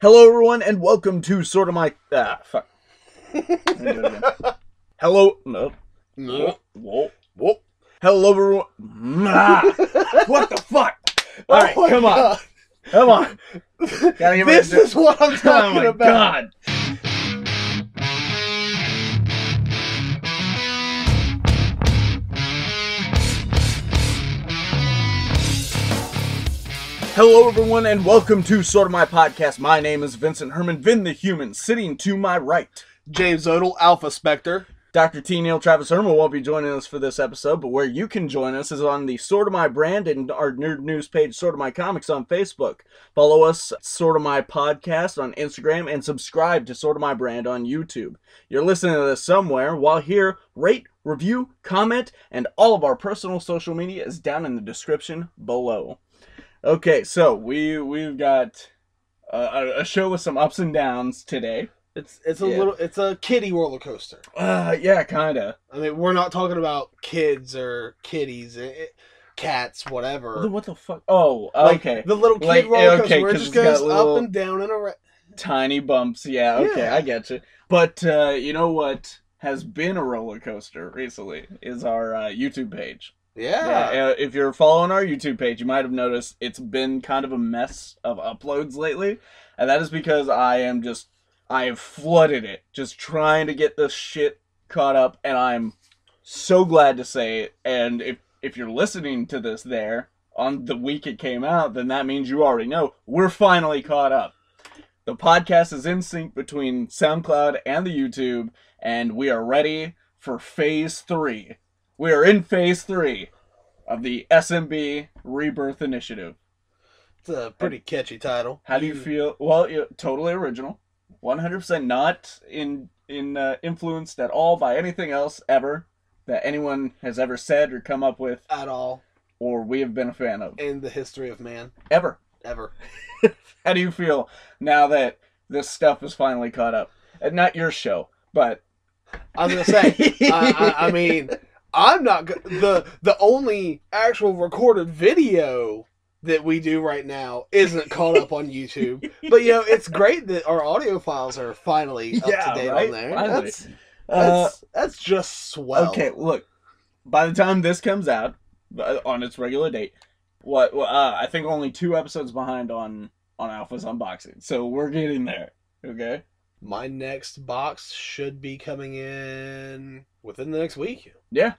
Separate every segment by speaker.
Speaker 1: Hello, everyone, and welcome to Sorta My... fuck. Let me do it again. Hello... No. Whoa. Hello, everyone... What the fuck? Alright, come on. Come on.
Speaker 2: This is what I'm talking about.
Speaker 1: God. Hello, everyone, and welcome to Sorta My Podcast. My name is Vincent Herman, Vin the Human, sitting to my right.
Speaker 2: James Odle, Alphaspecter.
Speaker 1: Dr. T. Neil Travis Herman won't be joining us for this episode, but where you can join us is on the Sorta My brand and our nerd news page, Sorta My Comics, on Facebook. Follow us, Sorta My Podcast, on Instagram, and subscribe to Sorta My brand on YouTube. You're listening to this somewhere. While here, rate, review, comment, and all of our personal social media is down in the description below. Okay, so we've got a show with some ups and downs today.
Speaker 2: It's a kiddie roller coaster.
Speaker 1: Yeah, kinda.
Speaker 2: I mean, we're not talking about kids or kitties, cats, whatever.
Speaker 1: What the fuck? Oh, okay.
Speaker 2: The little kid roller coaster where it just goes
Speaker 1: little
Speaker 2: up and down and around.
Speaker 1: Tiny bumps. Yeah, okay, I get you. But you know what has been a roller coaster recently is our YouTube page.
Speaker 2: Yeah.
Speaker 1: If you're following our YouTube page, you might have noticed it's been kind of a mess of uploads lately. And that is because I have flooded it, just trying to get this shit caught up. And I'm so glad to say, and if you're listening to this there on the week it came out, then that means you already know we're finally caught up. The podcast is in sync between SoundCloud and the YouTube, and we are ready for Phase 3. We are in Phase 3 of the SMP Rebirth Initiative.
Speaker 2: It's a pretty catchy title.
Speaker 1: How do you feel? Well, totally original. 100% not influenced at all by anything else ever that anyone has ever said or come up with.
Speaker 2: At all.
Speaker 1: Or we have been a fan of.
Speaker 2: In the history of man.
Speaker 1: Ever. How do you feel now that this stuff is finally caught up? And not your show, but...
Speaker 2: I was going to say, I mean... I'm not the only actual recorded video that we do right now isn't caught up on YouTube. But it's great that our audio files are finally up to date on there. That's just swell.
Speaker 1: Okay, look. By the time this comes out on its regular date, I think only 2 episodes behind on Alpha's unboxing. So we're getting there. Okay?
Speaker 2: My next box should be coming in within the next week.
Speaker 1: Yeah.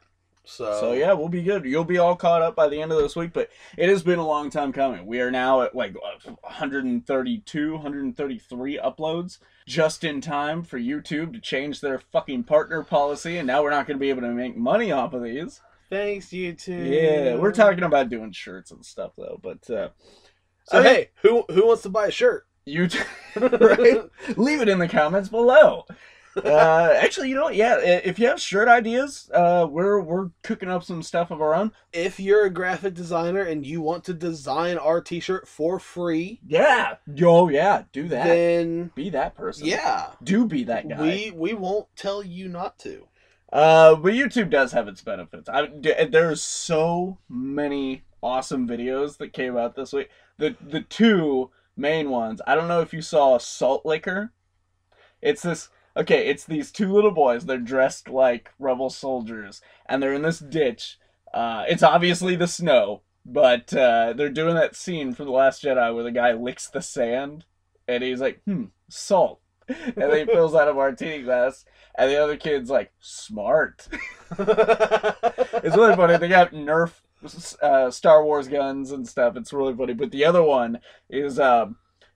Speaker 2: So
Speaker 1: yeah, we'll be good. You'll be all caught up by the end of this week, but it has been a long time coming. We are now at 132, 133 uploads just in time for YouTube to change their fucking partner policy, and now we're not going to be able to make money off of these.
Speaker 2: Thanks, YouTube.
Speaker 1: Yeah, we're talking about doing shirts and stuff, though, but...
Speaker 2: hey, who wants to buy a shirt?
Speaker 1: YouTube, right? Leave it in the comments below. Actually, you know what? Yeah, if you have shirt ideas, we're cooking up some stuff of our own.
Speaker 2: If you're a graphic designer and you want to design our t-shirt for free,
Speaker 1: do that.
Speaker 2: Then
Speaker 1: be that person.
Speaker 2: Yeah,
Speaker 1: do be that guy.
Speaker 2: We won't tell you not to.
Speaker 1: But YouTube does have its benefits. There's so many awesome videos that came out this week. The 2 main ones. I don't know if you saw Salt Liquor. It's these 2 little boys. They're dressed like rebel soldiers, and they're in this ditch. It's obviously the snow, but they're doing that scene from The Last Jedi where the guy licks the sand, and he's like, salt. And then he fills out a martini glass, and the other kid's like, smart. It's really funny. They got Nerf Star Wars guns and stuff. It's really funny. But the other one is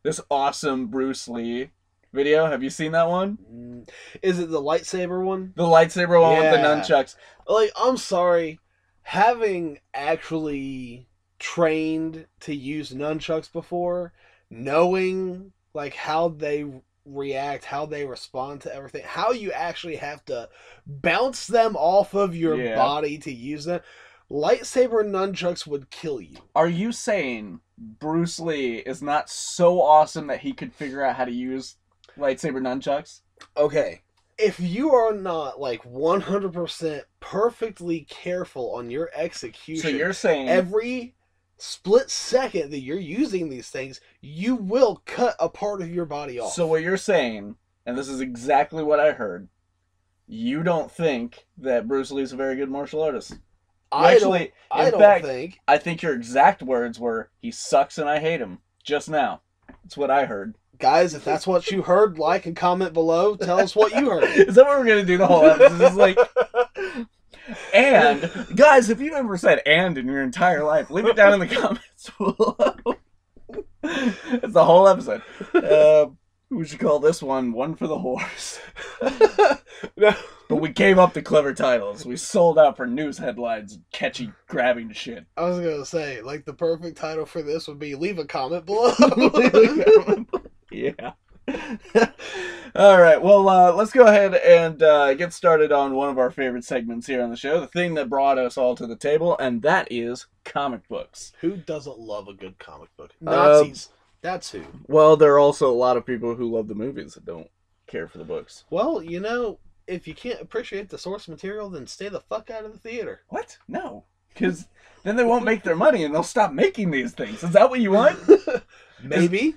Speaker 1: this awesome Bruce Lee video. Have you seen that one?
Speaker 2: Is it the lightsaber one?
Speaker 1: The lightsaber one with the nunchucks.
Speaker 2: Like, I'm sorry. Having actually trained to use nunchucks before, knowing like how they react, how they respond to everything, how you actually have to bounce them off of your body to use them, lightsaber nunchucks would kill you.
Speaker 1: Are you saying Bruce Lee is not so awesome that he could figure out how to use lightsaber nunchucks?
Speaker 2: Okay. If you are not like 100% perfectly careful on your execution,
Speaker 1: so you're saying
Speaker 2: every split second that you're using these things, you will cut a part of your body off.
Speaker 1: So what you're saying, and this is exactly what I heard, you don't think that Bruce Lee's a very good martial artist?
Speaker 2: I don't think.
Speaker 1: I think your exact words were, he sucks and I hate him. Just now. That's what I heard.
Speaker 2: Guys, if that's what you heard, like and comment below. Tell us what you heard.
Speaker 1: Is that what we're going to do the whole episode? It's like... And, guys, if you ever said "and" in your entire life, leave it down in the comments below. It's the whole episode. We should call this one for the horse.
Speaker 2: No.
Speaker 1: But we gave up the clever titles. We sold out for news headlines and catchy grabbing shit.
Speaker 2: I was going to say, like, the perfect title for this would be Leave a Comment Below.
Speaker 1: Yeah. All right, well, let's go ahead and get started on one of our favorite segments here on the show, the thing that brought us all to the table, and that is comic books.
Speaker 2: Who doesn't love a good comic book? Nazis. That's who.
Speaker 1: Well, there are also a lot of people who love the movies that don't care for the books.
Speaker 2: Well, you know, if you can't appreciate the source material, then stay the fuck out of the theater.
Speaker 1: What? No. Because then they won't make their money and they'll stop making these things. Is that what you want?
Speaker 2: Maybe.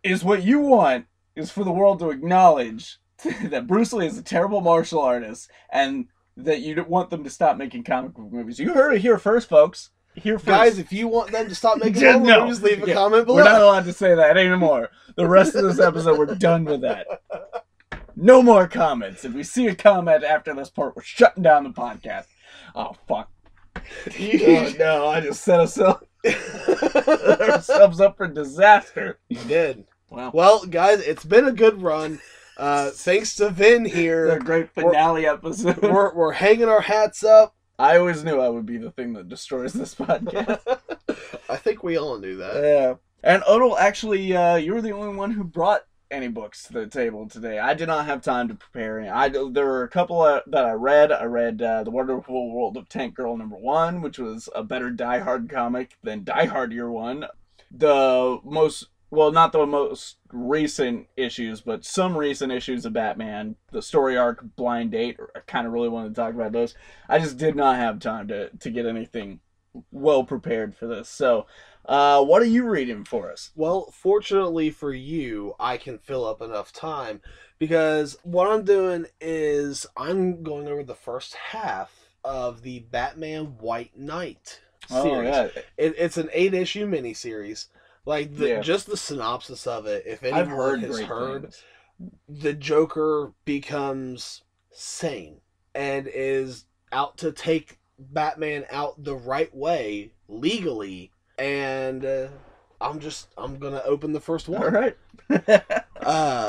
Speaker 1: Is what you want is for the world to acknowledge that Bruce Lee is a terrible martial artist and that you don't want them to stop making comic book movies. You heard it here first, folks. Here first.
Speaker 2: Guys, if you want them to stop making movies, leave a comment below.
Speaker 1: We're not allowed to say that anymore. The rest of this episode, we're done with that. No more comments. If we see a comment after this part, we're shutting down the podcast. Oh, fuck. Oh, no, I just set ourselves up for disaster.
Speaker 2: You did.
Speaker 1: Wow.
Speaker 2: Well, guys, it's been a good run. Thanks to Vin here.
Speaker 1: It's a great finale episode.
Speaker 2: We're hanging our hats up.
Speaker 1: I always knew I would be the thing that destroys this podcast.
Speaker 2: I think we all knew that.
Speaker 1: Yeah. And Odle, actually, you were the only one who brought any books to the table today. I did not have time to prepare any. There were a couple that I read. I read The Wonderful World of Tank Girl #1, which was a better Die Hard comic than Die Hard Year One. Not the most recent issues, but some recent issues of Batman, the story arc Blind Date, I kind of really wanted to talk about those. I just did not have time to get anything well prepared for this. So, what are you reading for us?
Speaker 2: Well, fortunately for you, I can fill up enough time because what I'm doing is I'm going over the first half of the Batman White Knight series.
Speaker 1: Oh, yeah.
Speaker 2: It's an 8-issue miniseries. Like, just the synopsis of it, if anyone has heard, the Joker becomes sane and is out to take Batman out the right way, legally, and I'm gonna open the first one.
Speaker 1: All right.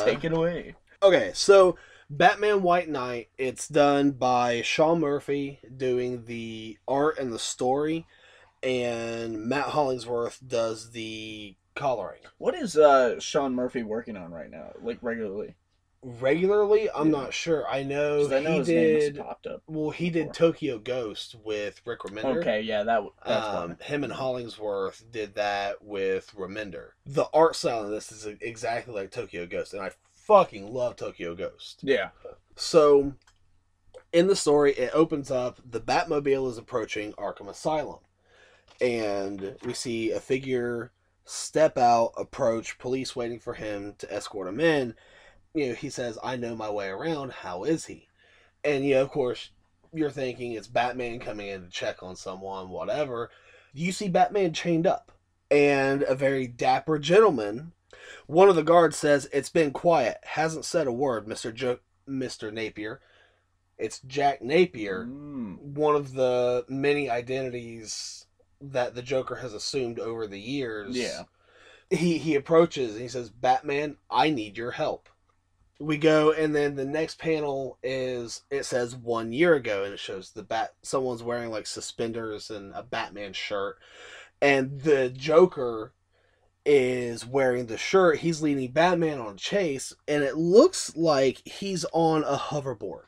Speaker 1: Take it away.
Speaker 2: Okay, so Batman White Knight, it's done by Sean Murphy doing the art and the story, and Matt Hollingsworth does the coloring.
Speaker 1: What is Sean Murphy working on right now, like regularly?
Speaker 2: Regularly, I'm not sure. I know
Speaker 1: his name has popped up.
Speaker 2: Well, he did Tokyo Ghost with Rick Remender.
Speaker 1: Okay, yeah, that's
Speaker 2: him and Hollingsworth did that with Remender. The art style of this is exactly like Tokyo Ghost, and I fucking love Tokyo Ghost.
Speaker 1: Yeah.
Speaker 2: So, in the story, it opens up, the Batmobile is approaching Arkham Asylum. And we see a figure step out, approach, police waiting for him to escort him in. You know, he says, "I know my way around, how is he?" And, you know, of course, you're thinking it's Batman coming in to check on someone, whatever. You see Batman chained up. And a very dapper gentleman, one of the guards says, "It's been quiet, hasn't said a word, Mr. Napier." It's Jack Napier, one of the many identities that the Joker has assumed over the years.
Speaker 1: Yeah.
Speaker 2: He approaches and he says, "Batman, I need your help." We go, and then the next panel is, it says 1 year ago, and it shows someone's wearing like suspenders and a Batman shirt, and the Joker is wearing the shirt. He's leading Batman on a chase, and it looks like he's on a hoverboard.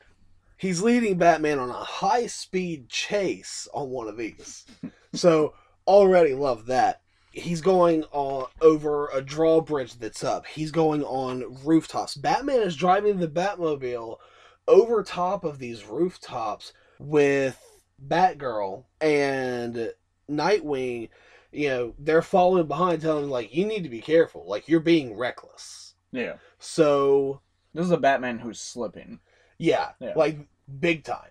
Speaker 2: He's leading Batman on a high-speed chase on one of these. So, already love that. He's going over a drawbridge that's up. He's going on rooftops. Batman is driving the Batmobile over top of these rooftops with Batgirl and Nightwing. they're following behind, telling him, like, you need to be careful. Like, you're being reckless.
Speaker 1: Yeah.
Speaker 2: So...
Speaker 1: This is a Batman who's slipping.
Speaker 2: Yeah. Like, big time.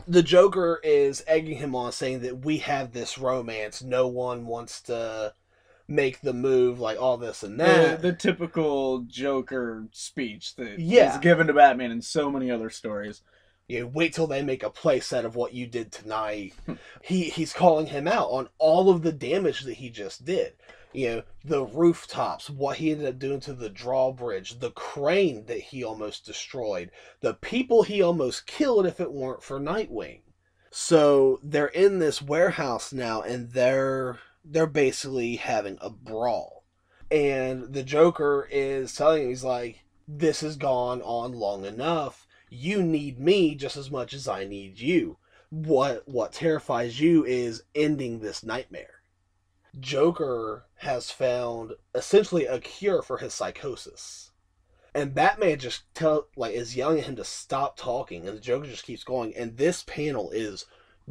Speaker 2: The Joker is egging him on, saying that we have this romance. No one wants to make the move, like all this and that.
Speaker 1: The typical Joker speech that is given to Batman in so many other stories.
Speaker 2: Wait till they make a playset of what you did tonight. He's calling him out on all of the damage that he just did. The rooftops, what he ended up doing to the drawbridge, the crane that he almost destroyed, the people he almost killed if it weren't for Nightwing. So they're in this warehouse now, and they're basically having a brawl. And the Joker is telling him, he's like, this has gone on long enough. You need me just as much as I need you. What terrifies you is ending this nightmare. Joker has found essentially a cure for his psychosis. And Batman just is yelling at him to stop talking, and the Joker just keeps going, and this panel is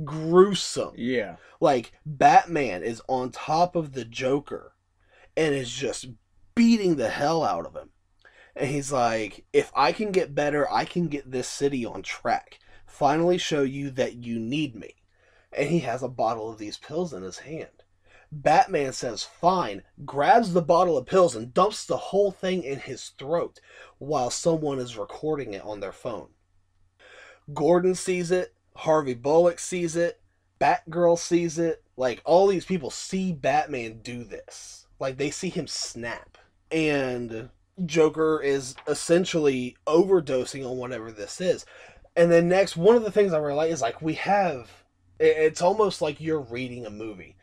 Speaker 2: gruesome.
Speaker 1: Yeah.
Speaker 2: Like, Batman is on top of the Joker and is just beating the hell out of him. And he's like, if I can get better, I can get this city on track. Finally show you that you need me. And he has a bottle of these pills in his hand. Batman says, fine, grabs the bottle of pills and dumps the whole thing in his throat while someone is recording it on their phone. Gordon sees it, Harvey Bullock sees it, Batgirl sees it. Like, all these people see Batman do this. Like, they see him snap. And Joker is essentially overdosing on whatever this is. And then next, one of the things I really like is, like, it's almost like you're reading a movie.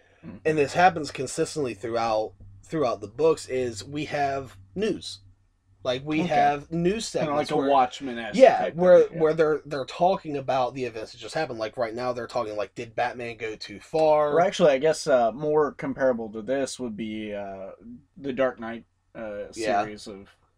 Speaker 2: And this happens consistently throughout the books, is we have news. Like, we have news segments.
Speaker 1: Kind of like a Watchmen-esque.
Speaker 2: Yeah, where they're talking about the events that just happened. Like, right now they're talking, like, did Batman go too far?
Speaker 1: Or actually, I guess more comparable to this would be the Dark Knight series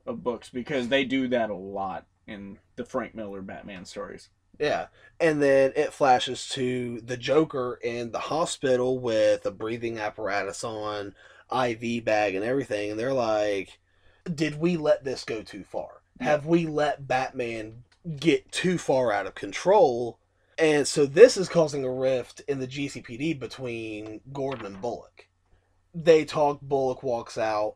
Speaker 1: of books, because they do that a lot in the Frank Miller Batman stories.
Speaker 2: Yeah, and then it flashes to the Joker in the hospital with a breathing apparatus on, IV bag and everything, and they're like, did we let this go too far? Yeah. Have we let Batman get too far out of control? And so this is causing a rift in the GCPD between Gordon and Bullock. They talk, Bullock walks out,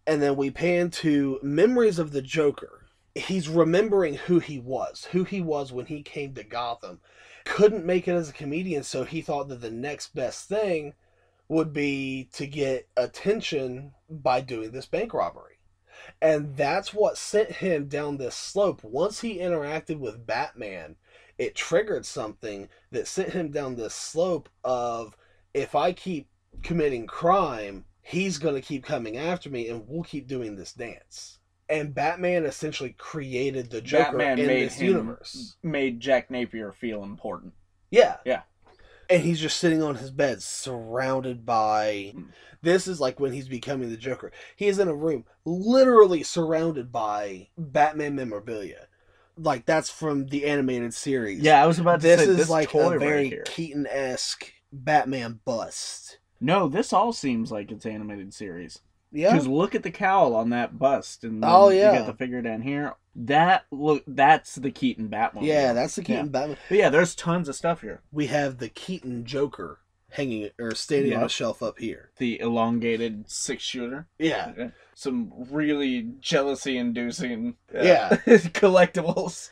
Speaker 2: and then we pan to memories of the Joker. He's remembering who he was when he came to Gotham. Couldn't make it as a comedian, so he thought that the next best thing would be to get attention by doing this bank robbery. And that's what sent him down this slope. Once he interacted with Batman, it triggered something that sent him down this slope of, if I keep committing crime, he's going to keep coming after me, and we'll keep doing this dance. And Batman essentially created the Joker in this universe.
Speaker 1: Made Jack Napier feel important.
Speaker 2: Yeah.
Speaker 1: Yeah.
Speaker 2: And he's just sitting on his bed surrounded by... This is like when he's becoming the Joker. He is in a room literally surrounded by Batman memorabilia. Like, that's from the animated series.
Speaker 1: Yeah, I was about to say,
Speaker 2: this is like a very Keaton-esque Batman bust.
Speaker 1: No, this all seems like it's animated series.
Speaker 2: Yeah.
Speaker 1: Because look at the cowl on that bust, and you got the figure down here. That's the Keaton Batman.
Speaker 2: Yeah, that's the Keaton Batman.
Speaker 1: But yeah, there's tons of stuff here.
Speaker 2: We have the Keaton Joker hanging or standing on a shelf up here.
Speaker 1: The elongated 6-shooter.
Speaker 2: Yeah.
Speaker 1: Some really jealousy-inducing collectibles.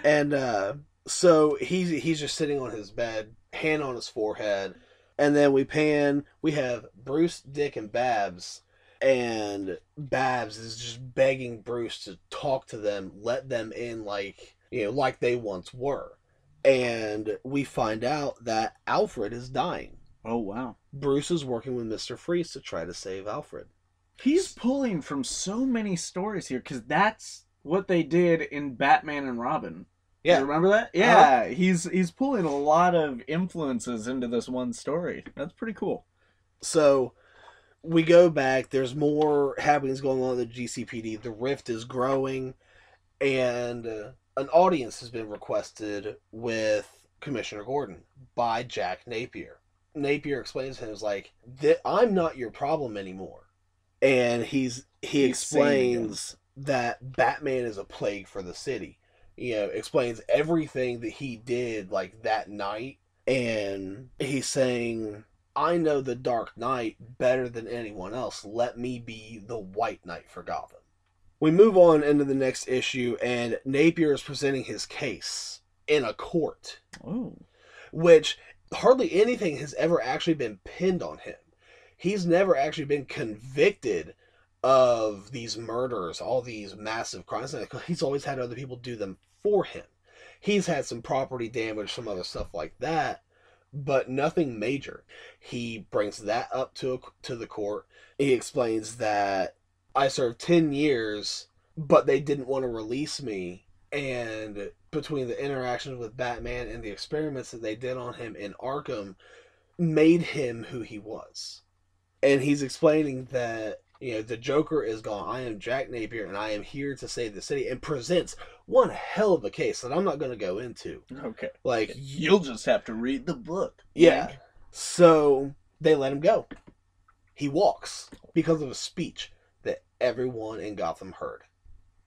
Speaker 2: And so he's just sitting on his bed, hand on his forehead, and then we have Bruce, Dick, and Babs. And Babs is just begging Bruce to talk to them, let them in like they once were. And we find out that Alfred is dying.
Speaker 1: Oh, wow.
Speaker 2: Bruce is working with Mr. Freeze to try to save Alfred.
Speaker 1: He's pulling from so many stories here, because that's what they did in Batman and Robin. Yeah. You remember that? Yeah. He's pulling a lot of influences into this one story. That's pretty cool.
Speaker 2: So... we go back, there's more happenings going on at the GCPD, the rift is growing, and an audience has been requested with Commissioner Gordon by Jack Napier. Napier explains to him, is like, I'm not your problem anymore. And he explains that Batman is a plague for the city. You know, explains everything that he did, like, that night. And he's saying, I know the Dark Knight better than anyone else. Let me be the White Knight for Gotham. We move on into the next issue, and Napier is presenting his case in a court.
Speaker 1: Oh.
Speaker 2: Which hardly anything has ever actually been pinned on him. He's never actually been convicted of these murders, all these massive crimes. He's always had other people do them for him. He's had some property damage, some other stuff like that, but nothing major. He brings that up to the court. He explains that I served 10 years, but they didn't want to release me. And between the interactions with Batman and the experiments that they did on him in Arkham made him who he was. And he's explaining that, you know, the Joker is gone. I am Jack Napier, and I am here to save the city, and presents one hell of a case that I'm not going to go into.
Speaker 1: Okay.
Speaker 2: Like,
Speaker 1: you'll just have to read the book.
Speaker 2: Yeah. Like. So they let him go. He walks because of a speech that everyone in Gotham heard.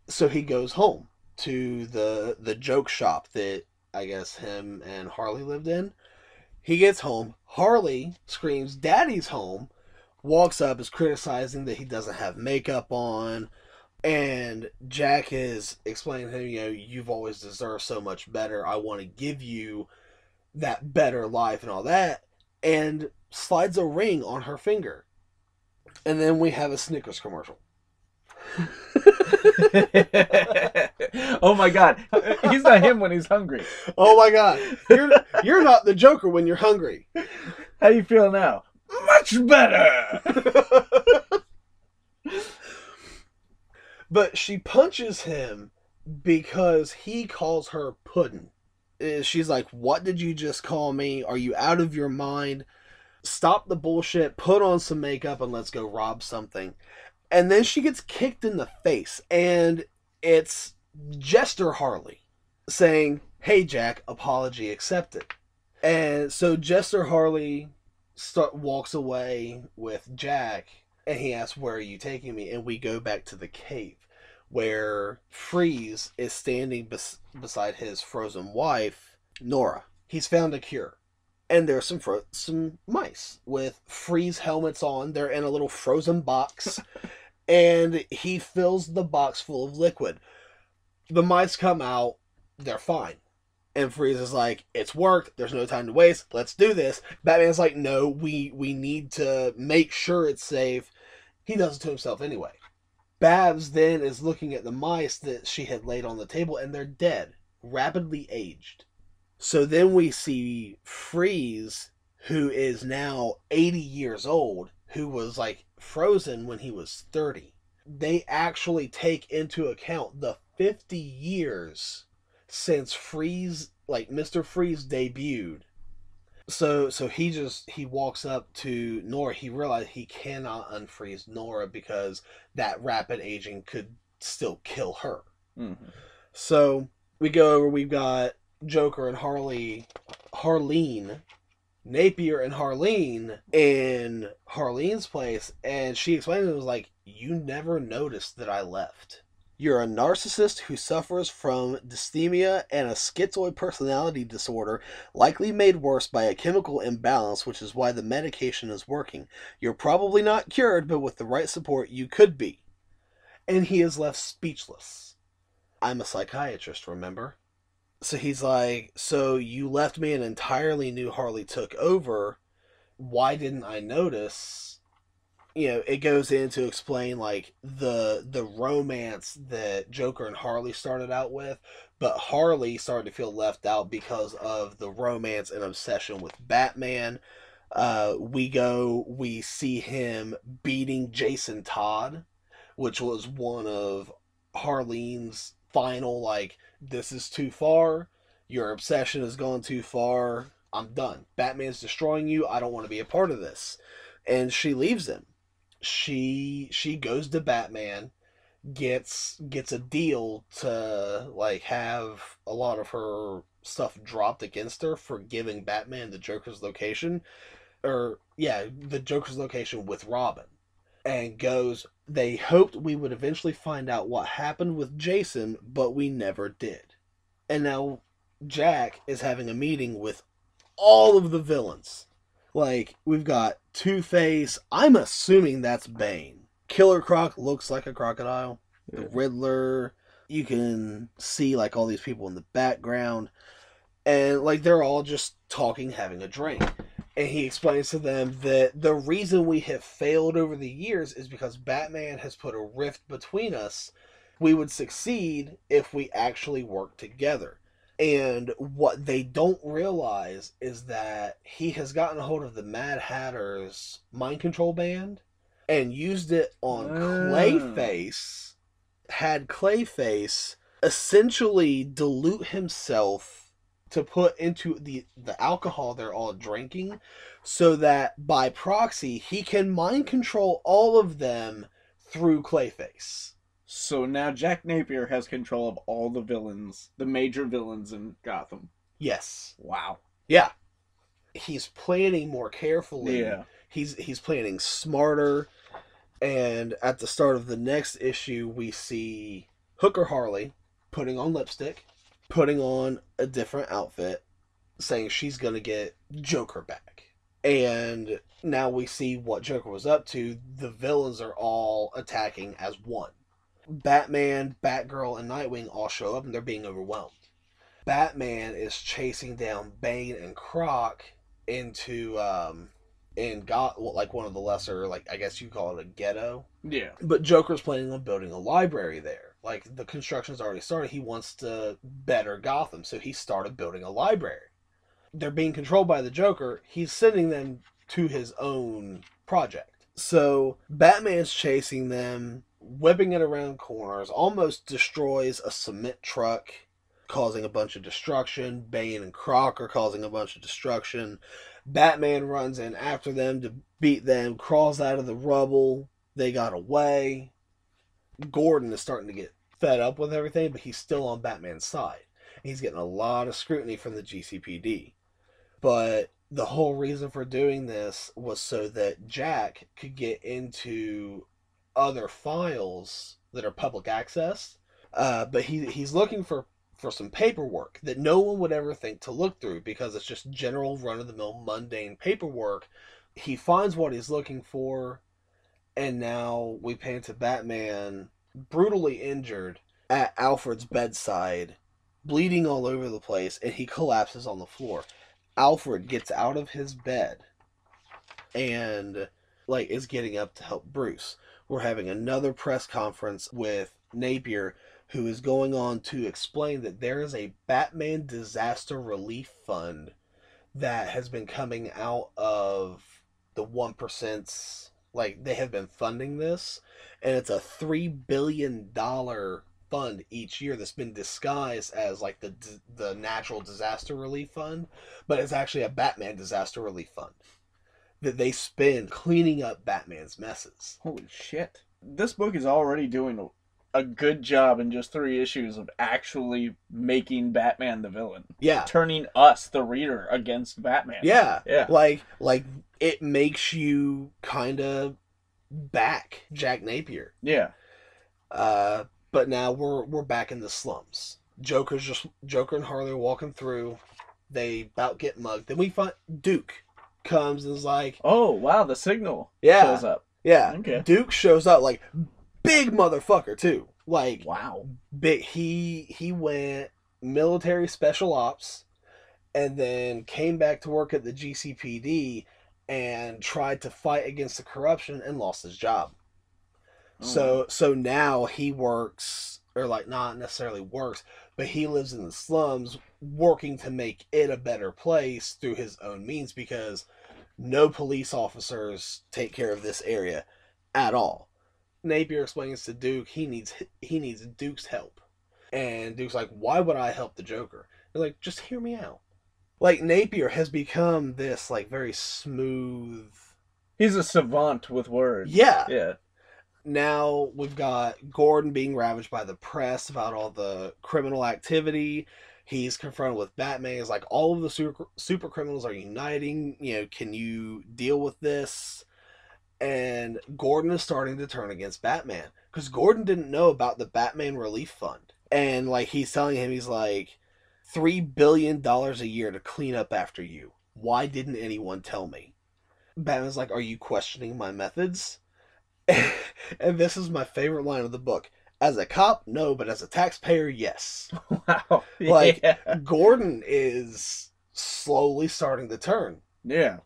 Speaker 2: So he goes home to the joke shop that I guess him and Harley lived in. He gets home. Harley screams, "Daddy's home!" Walks up, is criticizing that he doesn't have makeup on. And Jack is explaining to him, you know, you've always deserved so much better. I want to give you that better life and all that. And slides a ring on her finger. And then we have a Snickers commercial.
Speaker 1: Oh my god. He's not him when he's hungry.
Speaker 2: Oh my god. You're not the Joker when you're hungry.
Speaker 1: How you feel now? Much better.
Speaker 2: But she punches him because he calls her puddin'. She's like, what did you just call me? Are you out of your mind? Stop the bullshit, put on some makeup, and let's go rob something. And then she gets kicked in the face, and it's Jester Harley saying, hey Jack, apology accepted. And so Jester Harley walks away with Jack, and he asks, where are you taking me? And we go back to the cave where Freeze is standing beside his frozen wife, Nora. He's found a cure. And there's some mice with Freeze helmets on. They're in a little frozen box. And he fills the box full of liquid. The mice come out. They're fine. And Freeze is like, it's worked. There's no time to waste. Let's do this. Batman's like, no, we need to make sure it's safe. He does it to himself anyway. Babs then is looking at the mice that she had laid on the table, and they're dead, rapidly aged. So then we see Freeze, who is now 80 years old, who was like frozen when he was 30. They actually take into account the 50 years since Freeze, like Mr. Freeze debuted. So he walks up to Nora. He realized he cannot unfreeze Nora because that rapid aging could still kill her. Mm-hmm. So we go over, we've got Joker and Harleen, Napier and Harleen in Harleen's place, and she explained it was like, you never noticed that I left. You're a narcissist who suffers from dysthymia and a schizoid personality disorder, likely made worse by a chemical imbalance, which is why the medication is working. You're probably not cured, but with the right support, you could be. And he is left speechless. I'm a psychiatrist, remember? So he's like, so you left me and entirely knew Harley took over. Why didn't I notice? You know, it goes in to explain, like, the romance that Joker and Harley started out with, but Harley started to feel left out because of the romance and obsession with Batman. We see him beating Jason Todd, which was one of Harleen's final, like, this is too far, your obsession has gone too far, I'm done. Batman's destroying you, I don't want to be a part of this. And she leaves him. She goes to Batman, gets a deal to, like, have a lot of her stuff dropped against her for giving Batman the Joker's location. the Joker's location with Robin. And goes, they hoped we would eventually find out what happened with Jason, but we never did. And now Jack is having a meeting with all of the villains. Like, we've got Two-Face. I'm assuming that's Bane. Killer Croc looks like a crocodile. Yeah. The Riddler. You can see, like, all these people in the background. And, like, they're all just talking, having a drink. And he explains to them that the reason we have failed over the years is because Batman has put a rift between us. We would succeed if we actually worked together. And what they don't realize is that he has gotten a hold of the Mad Hatter's mind control band and used it on Clayface. Had Clayface essentially dilute himself to put into the alcohol they're all drinking, so that by proxy he can mind control all of them through Clayface.
Speaker 1: So now Jack Napier has control of all the villains, the major villains in Gotham.
Speaker 2: Yes.
Speaker 1: Wow.
Speaker 2: Yeah. He's planning more carefully.
Speaker 1: Yeah.
Speaker 2: He's planning smarter. And at the start of the next issue, we see Hooker Harley putting on lipstick, putting on a different outfit, saying she's going to get Joker back. And now we see what Joker was up to. The villains are all attacking as one. Batman, Batgirl, and Nightwing all show up and they're being overwhelmed. Batman is chasing down Bane and Croc into like one of the lesser, like, I guess you call it a ghetto.
Speaker 1: Yeah.
Speaker 2: But Joker's planning on building a library there. Like, the construction's already started. He wants to better Gotham, so he started building a library. They're being controlled by the Joker. He's sending them to his own project. So Batman's chasing them, whipping it around corners, almost destroys a cement truck, causing a bunch of destruction. Bane and Croc are causing a bunch of destruction. Batman runs in after them to beat them, crawls out of the rubble. They got away. Gordon is starting to get fed up with everything, but he's still on Batman's side. He's getting a lot of scrutiny from the GCPD. But the whole reason for doing this was so that Jack could get into other files that are public access. But he's looking for some paperwork that no one would ever think to look through because it's just general run-of-the-mill mundane paperwork. He finds what he's looking for, and now we pan to Batman brutally injured at Alfred's bedside, bleeding all over the place, and he collapses on the floor. Alfred gets out of his bed and is getting up to help Bruce. We're having another press conference with Napier, who is going on to explain that there is a Batman Disaster Relief Fund that has been coming out of the 1%. They have been funding this, and it's a $3 billion fund each year that's been disguised as the natural disaster relief fund, but it's actually a Batman Disaster Relief Fund that they spend cleaning up Batman's messes.
Speaker 1: Holy shit. This book is already doing a good job in just 3 issues of actually making Batman the villain.
Speaker 2: Yeah.
Speaker 1: Turning us, the reader, against Batman.
Speaker 2: Yeah.
Speaker 1: Yeah.
Speaker 2: It makes you kind of back Jack Napier.
Speaker 1: Yeah.
Speaker 2: But now we're back in the slums. Joker and Harley are walking through. They about get mugged. Then we find Duke comes and is like,
Speaker 1: oh, wow, the Signal
Speaker 2: shows
Speaker 1: up.
Speaker 2: Yeah.
Speaker 1: Okay.
Speaker 2: Duke shows up, big motherfucker, too.
Speaker 1: Wow.
Speaker 2: Big, he went military special ops and then came back to work at the GCPD and tried to fight against the corruption and lost his job. Oh. So now he works, or not necessarily works, but he lives in the slums working to make it a better place through his own means because no police officers take care of this area at all. Napier explains to Duke he needs Duke's help. And Duke's like, why would I help the Joker? They're like, just hear me out. Napier has become this very smooth.
Speaker 1: He's a savant with words.
Speaker 2: Yeah.
Speaker 1: Yeah.
Speaker 2: Now we've got Gordon being ravaged by the press about all the criminal activity. He's confronted with Batman. He's like, all of the super criminals are uniting. Can you deal with this? And Gordon is starting to turn against Batman because Gordon didn't know about the Batman Relief Fund. And like he's telling him, he's like, $3 billion a year to clean up after you. Why didn't anyone tell me? Batman's like, are you questioning my methods? And this is my favorite line of the book. As a cop, no, but as a taxpayer, yes.
Speaker 1: Wow.
Speaker 2: Like, Gordon is slowly starting to turn.
Speaker 1: Yeah.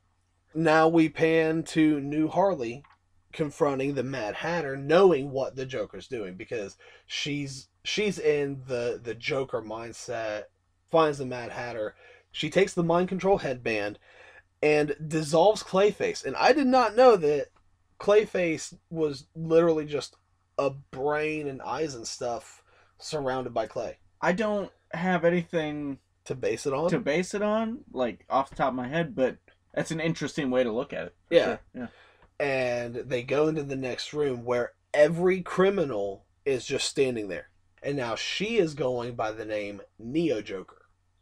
Speaker 2: Now we pan to New Harley confronting the Mad Hatter, knowing what the Joker's doing, because she's in the Joker mindset, finds the Mad Hatter. She takes the mind control headband and dissolves Clayface. And I did not know that Clayface was literally just a brain and eyes and stuff surrounded by clay.
Speaker 1: I don't have anything
Speaker 2: to base it on,
Speaker 1: like off the top of my head, but that's an interesting way to look at it.
Speaker 2: Yeah.
Speaker 1: Sure. Yeah.
Speaker 2: And they go into the next room where every criminal is just standing there. And now she is going by the name Neo Joker.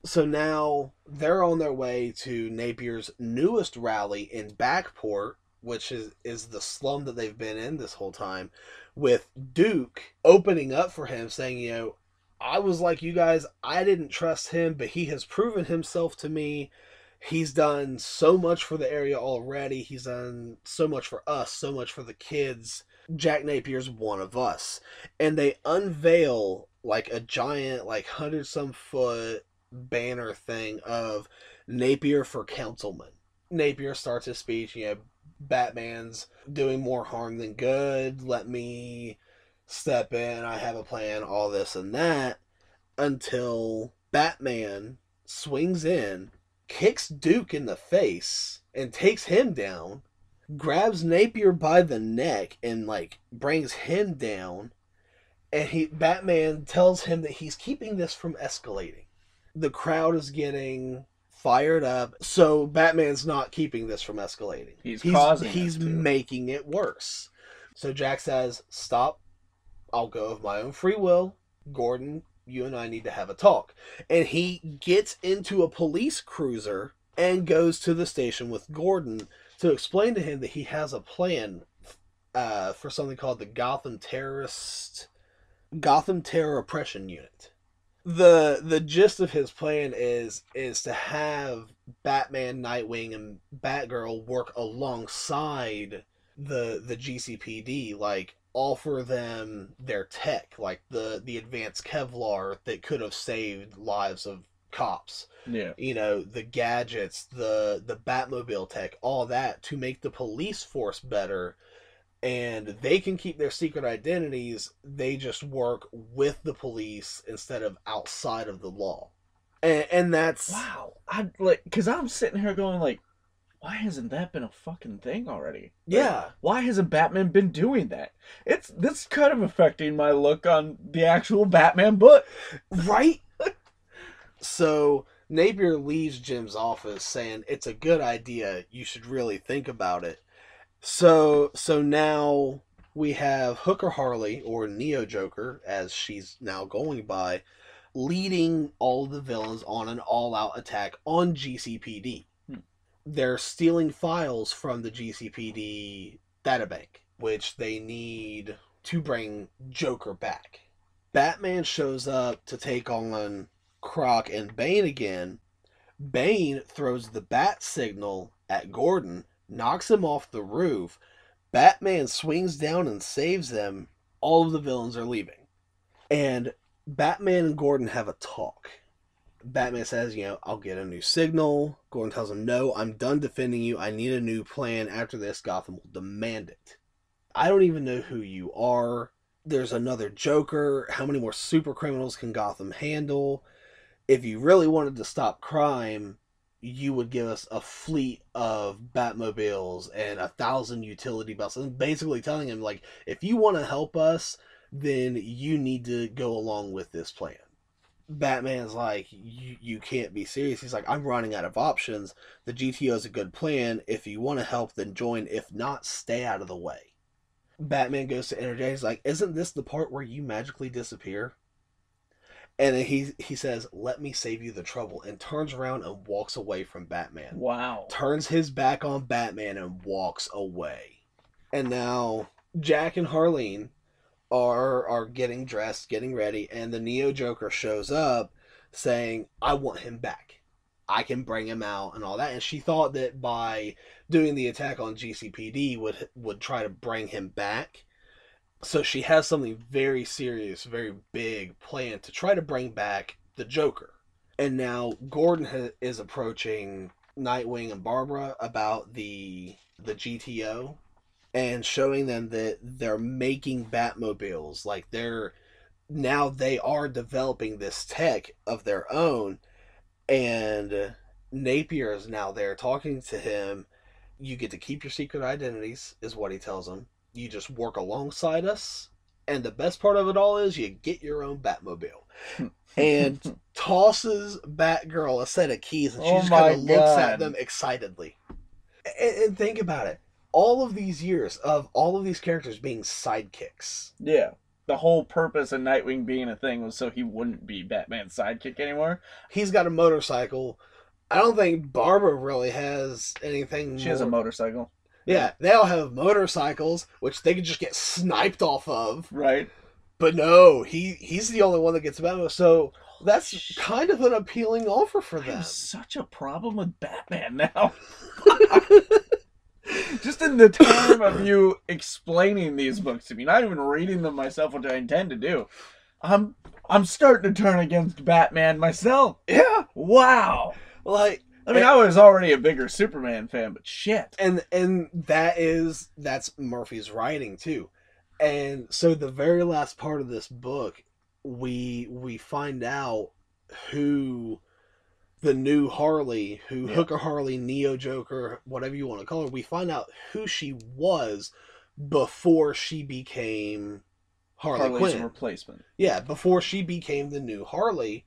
Speaker 2: So now they're on their way to Napier's newest rally in Backport, which is the slum that they've been in this whole time, with Duke opening up for him, saying, I was like you guys, I didn't trust him, but he has proven himself to me. He's done so much for the area already. He's done so much for us, so much for the kids. Jack Napier's one of us. And they unveil like a giant, like 100-some foot banner thing of Napier for councilman. Napier starts his speech, Batman's doing more harm than good. Let me step in. I have a plan, all this and that. Until Batman swings in, kicks Duke in the face, and takes him down. Grabs Napier by the neck and like brings him down. And Batman tells him that he's keeping this from escalating. The crowd is getting fired up, so Batman's not keeping this from escalating. He's making it worse. So Jack says, stop, I'll go of my own free will. Gordon, you and I need to have a talk. And he gets into a police cruiser and goes to the station with Gordon to explain to him that he has a plan for something called the Gotham Terror Oppression Unit. The gist of his plan is to have Batman, Nightwing, and Batgirl work alongside the GCPD, like offer them their tech, like the advanced Kevlar that could have saved lives of cops.
Speaker 1: Yeah.
Speaker 2: The gadgets, the Batmobile tech, all that to make the police force better. And they can keep their secret identities. They just work with the police instead of outside of the law. And that's...
Speaker 1: Wow. Because I'm sitting here going like, why hasn't that been a fucking thing already?
Speaker 2: Yeah.
Speaker 1: Why hasn't Batman been doing that? This kind of affecting my look on the actual Batman book.
Speaker 2: Right? So Napier leaves Jim's office saying, it's a good idea. You should really think about it. So now we have Hooker Harley, or Neo Joker, as she's now going by, leading all of the villains on an all-out attack on GCPD. They're stealing files from the GCPD databank, which they need to bring Joker back. Batman shows up to take on Croc and Bane again. Bane throws the bat signal at Gordon, knocks him off the roof. Batman swings down and saves them. All of the villains are leaving. And Batman and Gordon have a talk. Batman says, I'll get a new signal. Gordon tells him, no, I'm done defending you. I need a new plan. After this, Gotham will demand it. I don't even know who you are. There's another Joker. How many more super criminals can Gotham handle? If you really wanted to stop crime, you would give us a fleet of Batmobiles and 1,000 utility buses. And basically telling him, like, if you want to help us, then you need to go along with this plan. Batman's like, you can't be serious. He's like, I'm running out of options. The GTO is a good plan. If you want to help, then join. If not, stay out of the way. Batman goes to Energy. He's like, isn't this the part where you magically disappear? And then he says, "Let me save you the trouble," and turns around and walks away from Batman.
Speaker 1: Wow.
Speaker 2: Turns his back on Batman and walks away. And now Jack and Harleen are getting dressed, getting ready, and the Neo Joker shows up saying, "I want him back. I can bring him out," and all that. And she thought that by doing the attack on GCPD would try to bring him back. So she has something very serious, very big planned to try to bring back the Joker. And now Gordon is approaching Nightwing and Barbara about the GTO and showing them that they're making Batmobiles. Like they are developing this tech of their own. And Napier is now there talking to him. "You get to keep your secret identities," is what he tells him. "You just work alongside us. And the best part of it all is you get your own Batmobile." And tosses Batgirl a set of keys, and she just kind of looks at them excitedly. And think about it. All of these years of all of these characters being sidekicks.
Speaker 1: Yeah. The whole purpose of Nightwing being a thing was so he wouldn't be Batman's sidekick anymore.
Speaker 2: He's got a motorcycle. I don't think Barbara really has anything.
Speaker 1: She has a motorcycle.
Speaker 2: Yeah, they all have motorcycles, which they could just get sniped off of.
Speaker 1: Right.
Speaker 2: But no, he's the only one that gets Batman. So that's kind of an appealing offer for them.
Speaker 1: I have such a problem with Batman now. Just in the time of you explaining these books to me, not even reading them myself, which I intend to do, I'm starting to turn against Batman myself.
Speaker 2: Yeah.
Speaker 1: Wow.
Speaker 2: Like,
Speaker 1: I mean, I was already a bigger Superman fan, but shit.
Speaker 2: And that's Murphy's writing too. And so the very last part of this book, we find out who the new Harley, Hooker Harley, Neo Joker, whatever you want to call her, we find out who she was before she became Harley's Quinn.
Speaker 1: Replacement.
Speaker 2: Yeah, before she became the new Harley.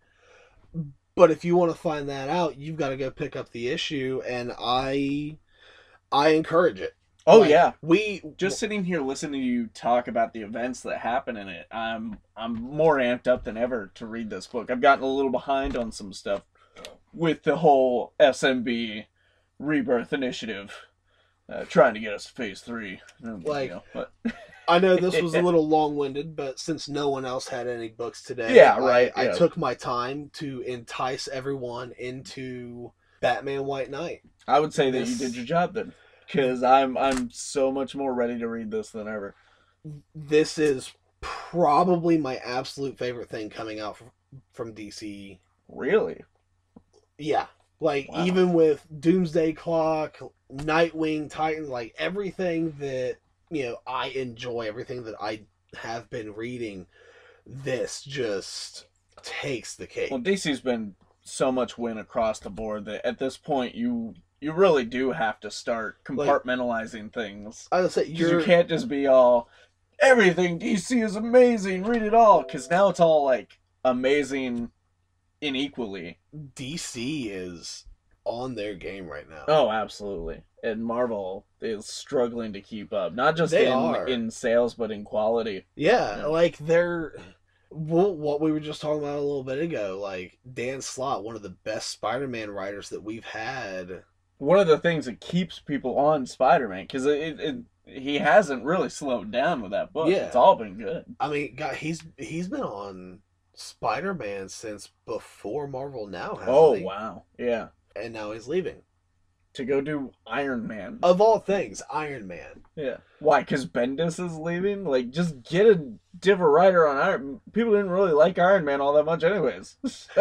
Speaker 2: But if you want to find that out, you've got to go pick up the issue, and I encourage it.
Speaker 1: Oh, like, yeah.
Speaker 2: We
Speaker 1: just sitting here listening to you talk about the events that happen in it, I'm more amped up than ever to read this book. I've gotten a little behind on some stuff with the whole SMP Rebirth initiative, trying to get us to phase 3.
Speaker 2: I know this was a little long-winded, but since no one else had any books today,
Speaker 1: yeah, right.
Speaker 2: I took my time to entice everyone into Batman White Knight.
Speaker 1: I would say that you did your job then, because I'm so much more ready to read this than ever.
Speaker 2: This is probably my absolute favorite thing coming out from DC.
Speaker 1: Really?
Speaker 2: Yeah. Like,
Speaker 1: wow.
Speaker 2: Even with Doomsday Clock, Nightwing, Titan, like, everything that, I enjoy, everything that I have been reading, this just takes the cake.
Speaker 1: Well, DC's been so much win across the board that at this point you really do have to start compartmentalizing things.
Speaker 2: I would say
Speaker 1: you can't just be all, everything DC is amazing, read it all, because now it's all, like, amazing unequally.
Speaker 2: DC is on their game right now.
Speaker 1: Oh, absolutely. And Marvel is struggling to keep up. Not just in sales, but in quality.
Speaker 2: Yeah, like they're... what we were just talking about a little bit ago, like Dan Slott, one of the best Spider-Man writers that we've had.
Speaker 1: One of the things that keeps people on Spider-Man, because he hasn't really slowed down with that book. Yeah. It's all been good.
Speaker 2: I mean, God, he's been on Spider-Man since before Marvel Now, hasn't he?
Speaker 1: Wow. Yeah.
Speaker 2: And now he's leaving.
Speaker 1: To go do Iron Man.
Speaker 2: Of all things, Iron Man.
Speaker 1: Yeah. Why? Because Bendis is leaving? Like, just get a different writer on Iron Man. People didn't really like Iron Man all that much anyways.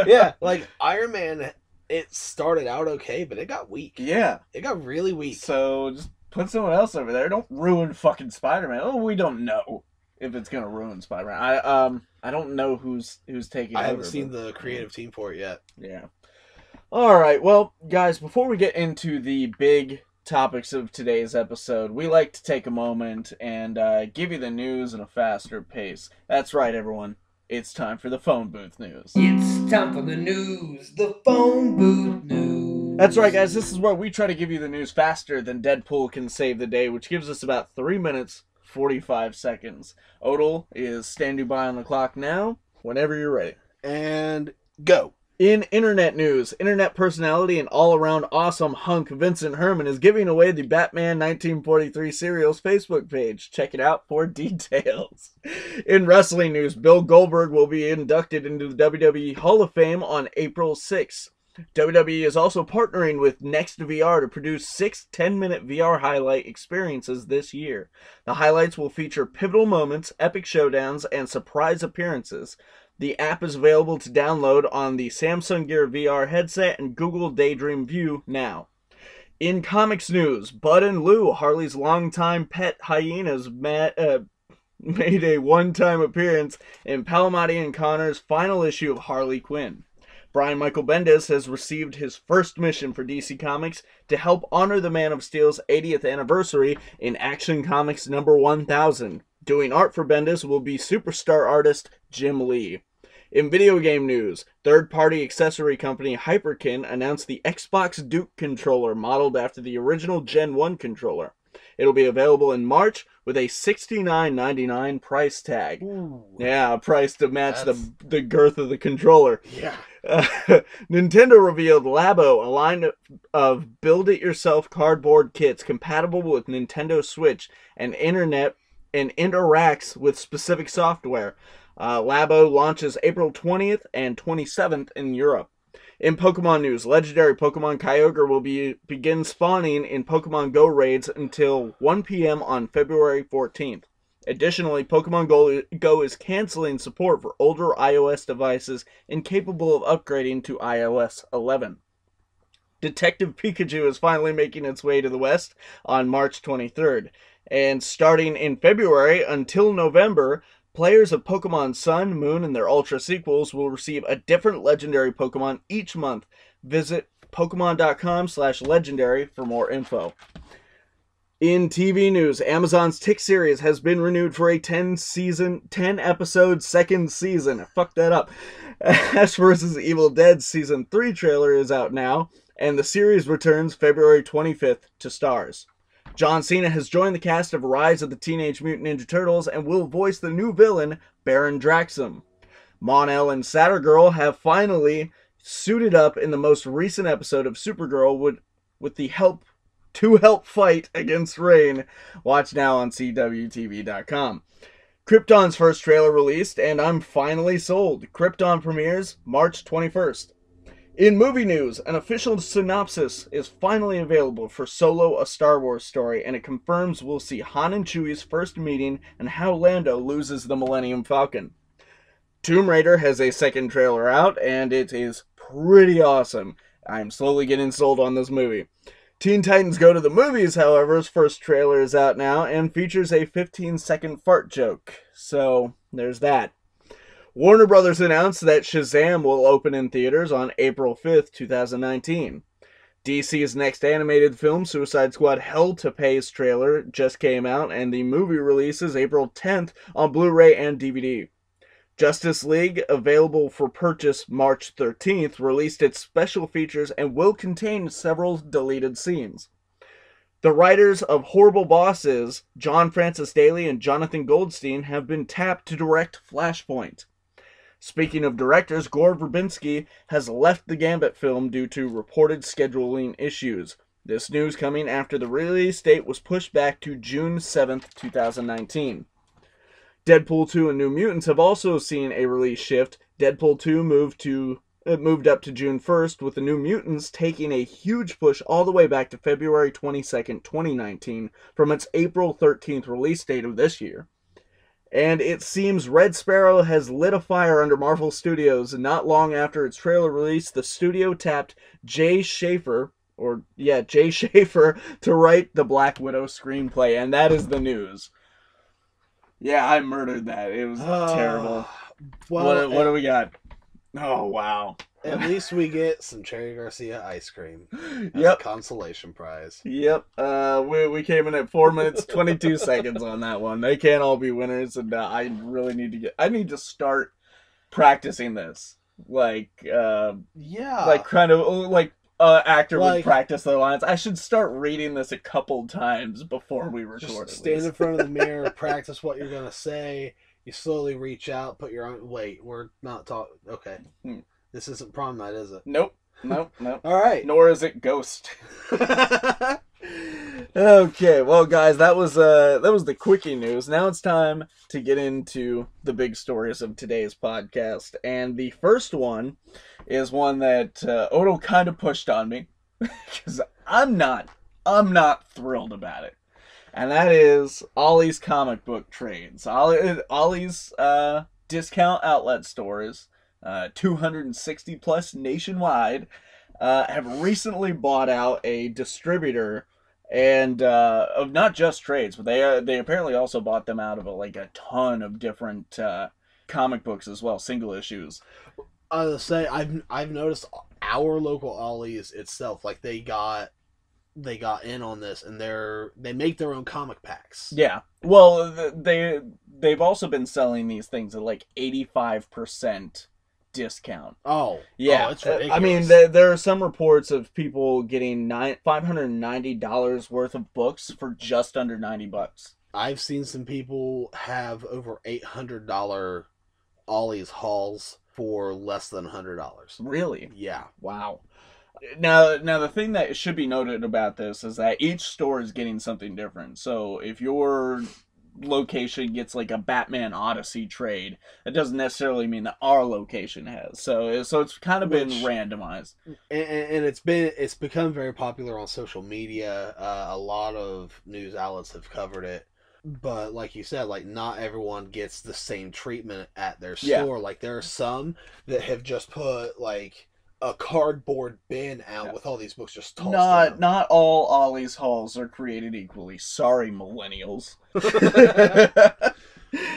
Speaker 2: Yeah, like, Iron Man, it started out okay, but it got weak.
Speaker 1: Yeah.
Speaker 2: It got really weak.
Speaker 1: So, just put someone else over there. Don't ruin fucking Spider-Man. Oh, we don't know if it's going to ruin Spider-Man. I don't know who's taking over.
Speaker 2: I haven't seen the creative team for it yet.
Speaker 1: Yeah. Alright, well, guys, before we get into the big topics of today's episode, we like to take a moment and give you the news in a faster pace. That's right, everyone. It's time for the phone booth news.
Speaker 3: It's time for the news, the phone booth news.
Speaker 1: That's right, guys. This is where we try to give you the news faster than Deadpool can save the day, which gives us about 3 minutes, 45 seconds. Odle is standing by on the clock now, whenever you're ready.
Speaker 2: and go.
Speaker 1: In internet news, internet personality and all-around awesome hunk Vincent Herman is giving away the Batman 1943 Serials Facebook page. Check it out for details. In wrestling news, Bill Goldberg will be inducted into the WWE Hall of Fame on April 6th. WWE is also partnering with Next VR to produce 6 10-minute VR highlight experiences this year. The highlights will feature pivotal moments, epic showdowns, and surprise appearances. The app is available to download on the Samsung Gear VR headset and Google Daydream View now. In comics news, Bud and Lou, Harley's longtime pet hyenas, made a one-time appearance in Palmati and Connor's final issue of Harley Quinn. Brian Michael Bendis has received his first mission for DC Comics to help honor the Man of Steel's 80th anniversary in Action Comics number 1000. Doing art for Bendis will be superstar artist Jim Lee. In video game news, third-party accessory company Hyperkin announced the Xbox Duke controller modeled after the original Gen 1 controller. It'll be available in March with a $69.99 price tag.
Speaker 2: Ooh.
Speaker 1: Yeah, a price to match the girth of the controller.
Speaker 2: Yeah.
Speaker 1: Nintendo revealed Labo, a line of build-it-yourself cardboard kits compatible with Nintendo Switch and internet and interacts with specific software. Labo launches April 20th and 27th in Europe. In Pokemon news, legendary Pokemon Kyogre will begin spawning in Pokemon Go raids until 1 p.m. on February 14th. Additionally, Pokemon Go is canceling support for older iOS devices incapable of upgrading to iOS 11. Detective Pikachu is finally making its way to the West on March 23rd. And starting in February until November, players of Pokemon Sun, Moon, and their Ultra sequels will receive a different legendary Pokemon each month. Visit Pokemon.com/legendary for more info. In TV news, Amazon's Tick series has been renewed for a 10-episode second season. I fucked that up. Ash vs. Evil Dead Season 3 trailer is out now, and the series returns February 25th to Starz. John Cena has joined the cast of Rise of the Teenage Mutant Ninja Turtles and will voice the new villain, Baron Draxum. Mon-El and Saturn have finally suited up in the most recent episode of Supergirl with the help fight against Rain. Watch now on CWTV.com. Krypton's first trailer released, and I'm finally sold. Krypton premieres March 21st. In movie news, an official synopsis is finally available for Solo: A Star Wars Story, and it confirms we'll see Han and Chewie's first meeting and how Lando loses the Millennium Falcon. Tomb Raider has a second trailer out, and it is pretty awesome. I'm slowly getting sold on this movie. Teen Titans Go to the Movies, however's first trailer is out now and features a 15-second fart joke. So, there's that. Warner Brothers announced that Shazam will open in theaters on April 5th, 2019. DC's next animated film, Suicide Squad Hell to Pay's trailer, just came out, and the movie releases April 10th on Blu-ray and DVD. Justice League, available for purchase March 13th, released its special features and will contain several deleted scenes. The writers of Horrible Bosses, John Francis Daly and Jonathan Goldstein, have been tapped to direct Flashpoint. Speaking of directors, Gore Verbinski has left the Gambit film due to reported scheduling issues. This news coming after the release date was pushed back to June 7th, 2019. Deadpool 2 and New Mutants have also seen a release shift. Deadpool 2 moved up to June 1st, with the New Mutants taking a huge push all the way back to February 22nd, 2019, from its April 13th release date of this year. And it seems Red Sparrow has lit a fire under Marvel Studios, and not long after its trailer release, the studio tapped Jay Schaefer to write the Black Widow screenplay, and that is the news. Yeah, I murdered that. It was terrible.
Speaker 2: Well,
Speaker 1: what do we got? Oh, wow.
Speaker 2: At least we get some Cherry Garcia ice cream as a consolation prize.
Speaker 1: Yep. We came in at 4 minutes, 22 seconds on that one. They can't all be winners, and I really need to start practicing this. Actor would practice their lines. I should start reading this a couple times before we record.
Speaker 2: Just stand in front of the mirror, practice what you're going to say. You slowly reach out, put your own. Wait, we're not talking. Okay,
Speaker 1: Hmm.
Speaker 2: this isn't prom night, is it?
Speaker 1: Nope. All
Speaker 2: right.
Speaker 1: Nor is it Ghost. Okay, well, guys, that was the quickie news. Now it's time to get into the big stories of today's podcast, and the first one is one that Odle kind of pushed on me because I'm not thrilled about it, and that is Ollie's comic book trades. Ollie's discount outlet stores, 260 plus nationwide, have recently bought out a distributor. And of not just trades, but they apparently also bought them out of a ton of different comic books as well, single issues.
Speaker 2: I was say I've noticed our local Ollie's itself, like they got in on this, and they make their own comic packs.
Speaker 1: Yeah, well, they've also been selling these things at like 85% discount.
Speaker 2: Oh,
Speaker 1: yeah,
Speaker 2: it's ridiculous.
Speaker 1: I mean, there are some reports of people getting $590 worth of books for just under $90.
Speaker 2: I've seen some people have over $800 Ollie's hauls for less than $100.
Speaker 1: Really?
Speaker 2: Yeah.
Speaker 1: Wow. Now the thing that should be noted about this is that each store is getting something different. So if your location gets like a Batman Odyssey trade, that doesn't necessarily mean that our location has. So it's kind of been randomized,
Speaker 2: and it's become very popular on social media. A lot of news outlets have covered it, but like you said, like not everyone gets the same treatment at their store. Yeah. Like there are some that have just put like a cardboard bin out with all these books just tossed in.
Speaker 1: Not all Ollie's hauls are created equally. Sorry, millennials.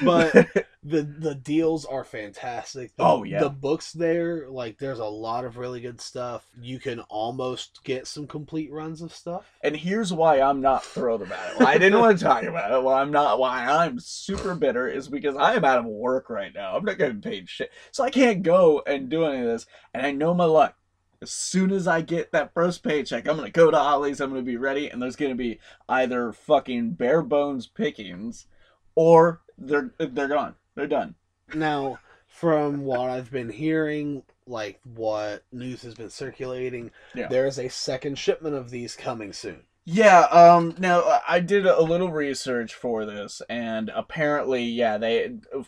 Speaker 2: But the deals are fantastic. The books there, like there's a lot of really good stuff. You can almost get some complete runs of stuff.
Speaker 1: And here's why I'm not thrilled about it. Why I didn't want to talk about it. Why I'm super bitter is because I am out of work right now. I'm not getting paid shit. So I can't go and do any of this. And I know my luck. As soon as I get that first paycheck, I'm going to go to Ollie's, I'm going to be ready, and there's going to be either fucking bare bones pickings, or they're gone. They're done.
Speaker 2: Now, from what I've been hearing, like what news has been circulating, there is a second shipment of these coming soon.
Speaker 1: Yeah, now I did a little research for this, and apparently,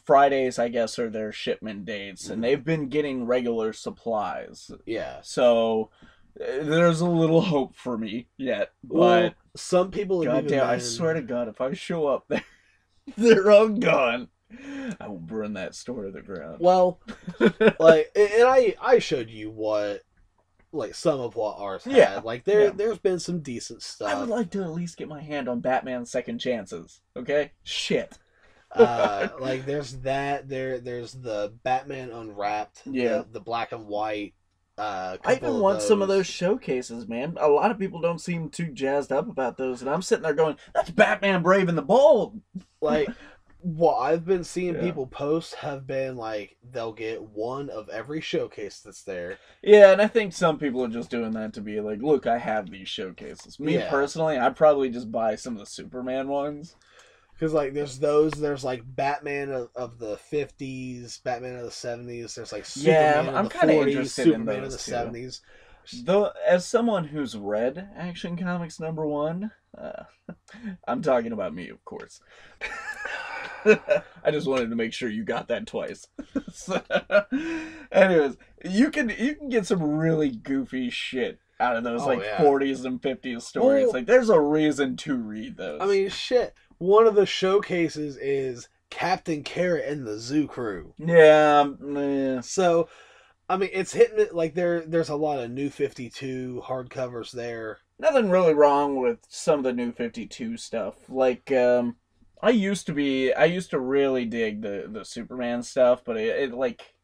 Speaker 1: Fridays, I guess, are their shipment dates, and they've been getting regular supplies.
Speaker 2: Yeah.
Speaker 1: So, there's a little hope for me yet, but...
Speaker 2: Well, some people have
Speaker 1: goddamn, I swear to God, if I show up there, they're all gone. I will burn that store to the ground.
Speaker 2: Well, like, and I showed you what... like some of what ours had.
Speaker 1: Yeah.
Speaker 2: Like there's been some decent stuff.
Speaker 1: I would like to at least get my hand on Batman Second Chances. Okay? Shit.
Speaker 2: Like there's that. There's the Batman Unwrapped.
Speaker 1: Yeah.
Speaker 2: The black and white.
Speaker 1: I even want some of those showcases, man. A lot of people don't seem too jazzed up about those, and I'm sitting there going, "That's Batman Brave and the Bold."
Speaker 2: Like. What I've been seeing people post have been like they'll get one of every showcase that's there.
Speaker 1: Yeah, and I think some people are just doing that to be like, look, I have these showcases. Me personally, I'd probably just buy some of the Superman ones.
Speaker 2: Because like there's like Batman of the 50s, Batman of the 70s. There's like Superman
Speaker 1: I'm
Speaker 2: of the
Speaker 1: kind of
Speaker 2: 40s,
Speaker 1: interested
Speaker 2: Superman
Speaker 1: in those
Speaker 2: of the 70s.
Speaker 1: Though, as someone who's read Action Comics #1, I'm talking about me, of course. I just wanted to make sure you got that twice. So, anyways, you can get some really goofy shit out of those 40s and 50s stories. Like, there's a reason to read those.
Speaker 2: I mean, shit. One of the showcases is Captain Carrot and the Zoo Crew.
Speaker 1: Yeah.
Speaker 2: So, I mean, it's hitting it like there's a lot of New 52 hardcovers there.
Speaker 1: Nothing really wrong with some of the New 52 stuff. Like, I used to really dig the Superman stuff, but it like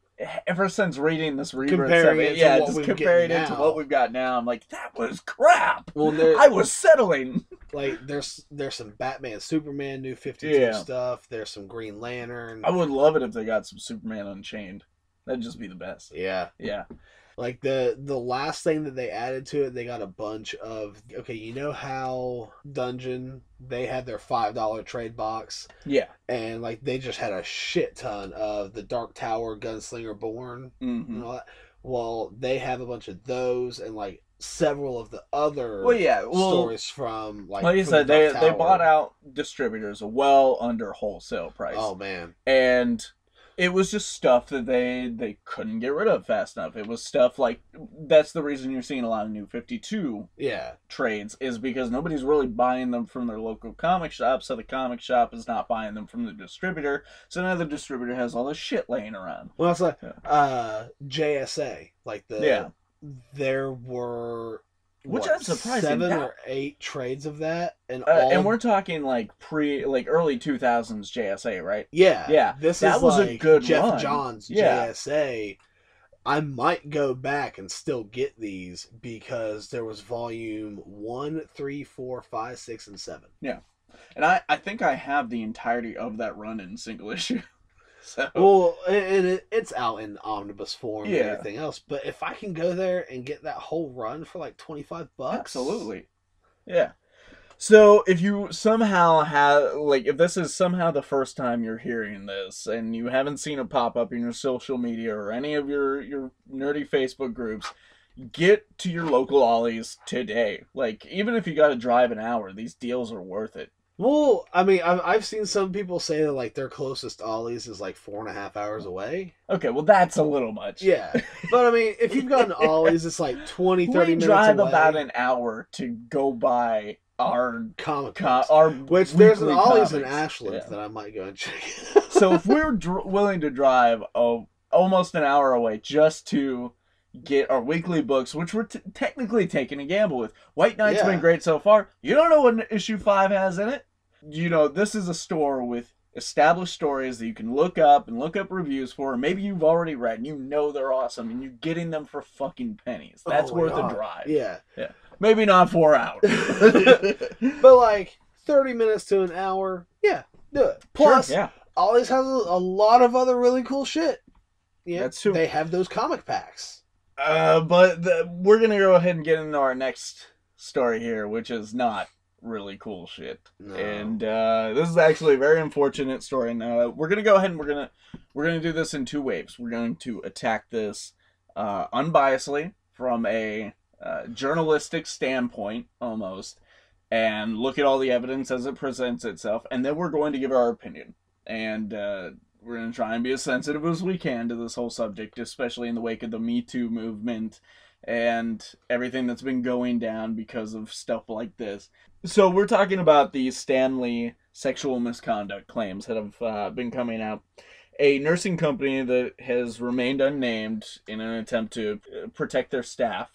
Speaker 1: ever since reading this rebirth stuff, comparing it to what we've got now, I'm like, that was crap. Well, I was settling.
Speaker 2: Like there's some Batman, Superman, New 52 stuff. There's some Green Lantern.
Speaker 1: I would love it if they got some Superman Unchained. That'd just be the best.
Speaker 2: Yeah. Like the last thing that they added to it, they got a bunch of, okay, you know how Dungeon, they had their $5 trade box?
Speaker 1: Yeah.
Speaker 2: And like they just had a shit ton of the Dark Tower Gunslinger Born and all that. Well, they have a bunch of those and like several of the other stories from
Speaker 1: like you said, they bought out distributors well under wholesale price.
Speaker 2: Oh man.
Speaker 1: And it was just stuff that they couldn't get rid of fast enough. It was stuff like, that's the reason you're seeing a lot of New 52 trades, is because nobody's really buying them from their local comic shop, so the comic shop is not buying them from the distributor, so now the distributor has all this shit laying around.
Speaker 2: Well, it's like JSA, like there were
Speaker 1: Which I'm surprised
Speaker 2: 7 or 8 trades of that, and
Speaker 1: and we're talking like early 2000s JSA, right?
Speaker 2: Yeah. That was like a good Jeff
Speaker 1: run.
Speaker 2: Johns JSA. I might go back and still get these because there was volume 1, 3, 4, 5, 6, and 7.
Speaker 1: Yeah, and I think I have the entirety of that run in single issue. So.
Speaker 2: Well, and it's out in omnibus form and everything else. But if I can go there and get that whole run for like $25,
Speaker 1: absolutely, yeah. So if you somehow have, like, if this is somehow the first time you're hearing this and you haven't seen it pop up in your social media or any of your nerdy Facebook groups, get to your local Ollies today. Like, even if you got to drive an hour, these deals are worth it.
Speaker 2: Well, I mean, I've seen some people say that like their closest Ollie's is like 4.5 hours away.
Speaker 1: Okay, well that's a little much.
Speaker 2: Yeah, but I mean, if you've got an Ollie's, it's like 20, 30 minutes away. We
Speaker 1: drive about an hour to go buy our
Speaker 2: which there's an Ollie's in Ashland that I might go and check.
Speaker 1: So if we're willing to drive almost an hour away just to get our weekly books, which we're technically taking a gamble with. White Knight's been great so far. You don't know what issue 5 has in it. You know, this is a store with established stories that you can look up reviews for. Maybe you've already read and you know they're awesome and you're getting them for fucking pennies. That's worth a drive.
Speaker 2: Yeah.
Speaker 1: Maybe not 4 hours.
Speaker 2: But like 30 minutes to an hour, do it. Plus, Ollie's has a lot of other really cool shit. Yeah, that's true. They have those comic packs.
Speaker 1: But we're going to go ahead and get into our next story here, which is not really cool shit. No. And this is actually a very unfortunate story. And we're going to go ahead and we're going to do this in 2 waves. We're going to attack this unbiasedly from a journalistic standpoint almost, and look at all the evidence as it presents itself, and then we're going to give our opinion. And we're going to try and be as sensitive as we can to this whole subject, especially in the wake of the Me Too movement and everything that's been going down because of stuff like this. So we're talking about the Stan Lee sexual misconduct claims that have been coming out. A nursing company that has remained unnamed in an attempt to protect their staff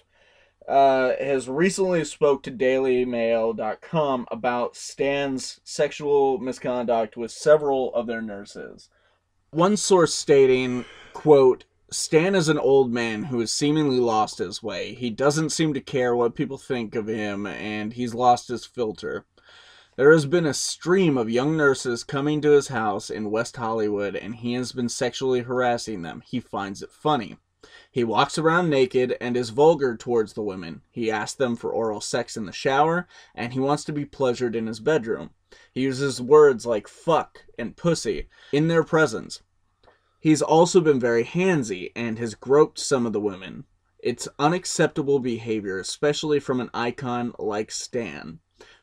Speaker 1: has recently spoke to DailyMail.com about Stan's sexual misconduct with several of their nurses. One source stating, quote, "Stan is an old man who has seemingly lost his way. He doesn't seem to care what people think of him, and he's lost his filter. There has been a stream of young nurses coming to his house in West Hollywood, and he has been sexually harassing them. He finds it funny. He walks around naked and is vulgar towards the women. He asks them for oral sex in the shower, and he wants to be pleasured in his bedroom. He uses words like fuck and pussy in their presence. He's also been very handsy and has groped some of the women. It's unacceptable behavior, especially from an icon like Stan."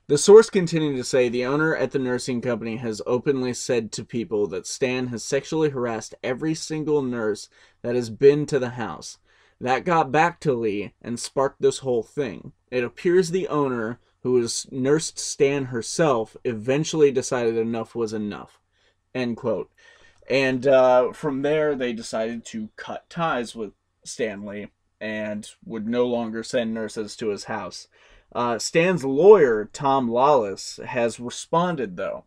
Speaker 1: The source continued to say the owner at the nursing company has openly said to people that Stan has sexually harassed every single nurse that has been to the house. That got back to Lee and sparked this whole thing. It appears the owner, who has nursed Stan herself, eventually decided enough was enough. End quote. And from there, they decided to cut ties with Stan Lee and would no longer send nurses to his house. Stan's lawyer, Tom Lawless, has responded, though,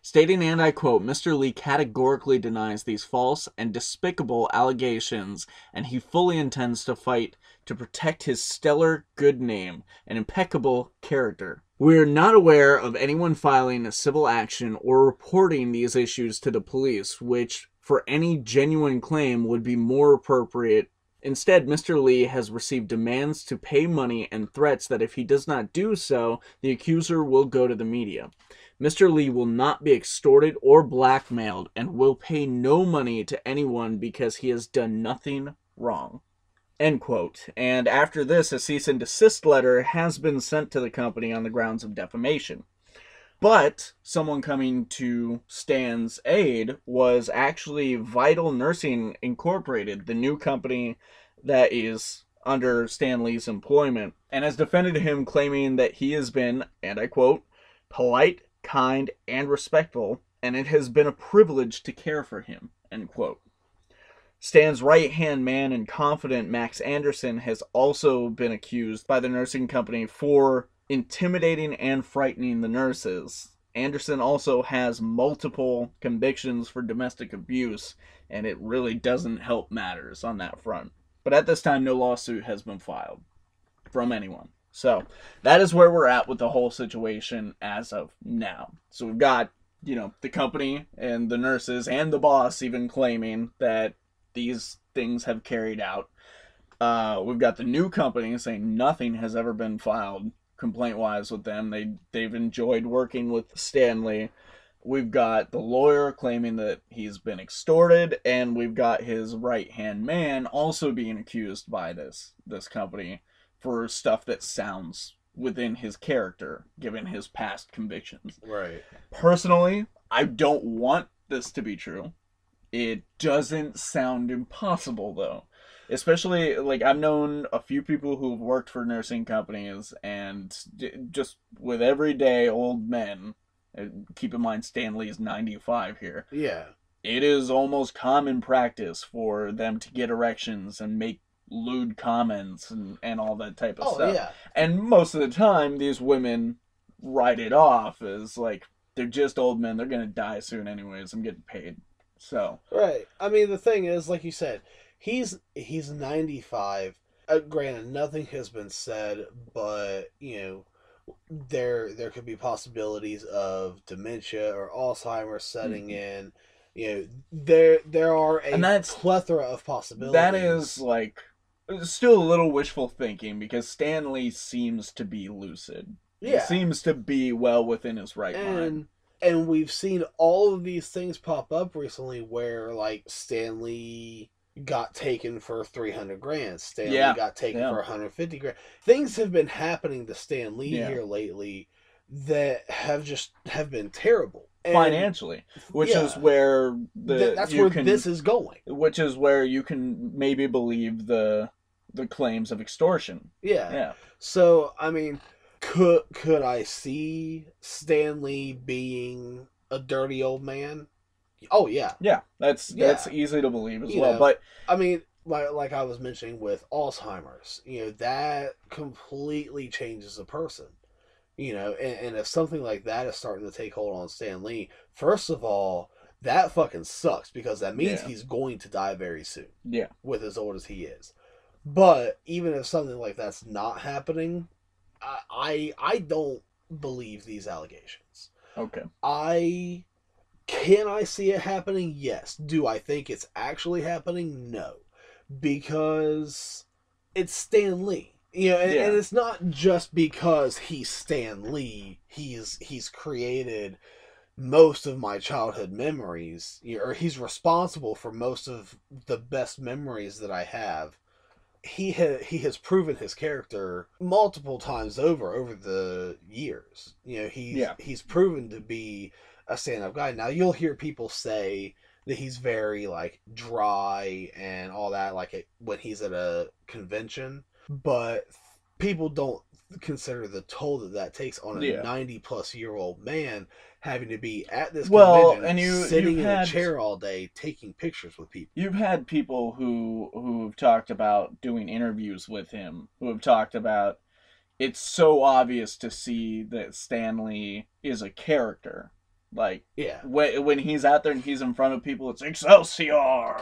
Speaker 1: stating, and I quote, "Mr. Lee categorically denies these false and despicable allegations, and he fully intends to fight to protect his stellar good name and impeccable character. We are not aware of anyone filing a civil action or reporting these issues to the police, which, for any genuine claim, would be more appropriate Instead, Mr. Lee has received demands to pay money and threats that if he does not do so, the accuser will go to the media. Mr. Lee will not be extorted or blackmailed and will pay no money to anyone because he has done nothing wrong. End quote. And after this, a cease and desist letter has been sent to the company on the grounds of defamation. But someone coming to Stan's aid was actually Vital Nursing Incorporated, the new company that is under Stan Lee's employment, and has defended him, claiming that he has been, and I quote, polite, kind, and respectful, and it has been a privilege to care for him, end quote. Stan's right-hand man and confidant, Max Anderson, has also been accused by the nursing company for intimidating and frightening the nurses. Anderson also has multiple convictions for domestic abuse, and it really doesn't help matters on that front. But at this time, no lawsuit has been filed from anyone. So that is where we're at with the whole situation as of now. So we've got, the company and the nurses and the boss even claiming that these things have carried out. We've got the new company saying nothing has ever been filed complaint-wise with them. They've enjoyed working with Stan Lee. We've got the lawyer claiming that he's been extorted, and we've got his right-hand man also being accused by this company for stuff that sounds within his character, given his past convictions.
Speaker 2: Right.
Speaker 1: Personally, I don't want this to be true. It doesn't sound impossible, though. Especially, I've known a few people who've worked for nursing companies, and just with everyday old men, keep in mind Stan Lee's 95 here.
Speaker 2: Yeah.
Speaker 1: It is almost common practice for them to get erections and make lewd comments and all that type of stuff.
Speaker 2: Yeah.
Speaker 1: And most of the time, these women write it off as, they're just old men, they're going to die soon anyways, I'm getting paid. So.
Speaker 2: Right. I mean, the thing is, like you said, he's 95. Granted, nothing has been said, but, there could be possibilities of dementia or Alzheimer's setting in. There are a plethora of possibilities.
Speaker 1: That is, still a little wishful thinking, because Stan Lee seems to be lucid.
Speaker 2: Yeah.
Speaker 1: He seems to be well within his right mind.
Speaker 2: And we've seen all of these things pop up recently where, Stan Lee got taken for 300 grand. Stan Lee got taken for 150 grand. Things have been happening to Stan Lee here lately that have been terrible. And
Speaker 1: financially, which is where
Speaker 2: this is going.
Speaker 1: Which is where you can maybe believe the claims of extortion.
Speaker 2: Yeah. So, I mean, could I see Stan Lee being a dirty old man? Oh yeah.
Speaker 1: Yeah, that's easy to believe as well. But
Speaker 2: I mean, like I was mentioning with Alzheimer's, that completely changes a person. And if something like that is starting to take hold on Stan Lee, first of all, that fucking sucks, because that means he's going to die very soon.
Speaker 1: Yeah.
Speaker 2: With as old as he is. But even if something like that's not happening, I don't believe these allegations.
Speaker 1: Okay.
Speaker 2: Can I see it happening? Yes. Do I think it's actually happening? No. Because it's Stan Lee. And it's not just because he's Stan Lee. He's created most of my childhood memories, or he's responsible for most of the best memories that I have. He has proven his character multiple times over the years. He's proven to be a stand-up guy. Now, you'll hear people say that he's very, dry and all that, when he's at a convention. But people don't consider the toll that takes on a 90-plus-year-old man having to be at this convention, and sitting in a chair all day taking pictures with people.
Speaker 1: You've had people who've talked about doing interviews with him, who have talked about it's so obvious to see that Stan Lee is a character. When he's out there and he's in front of people, it's Excelsior,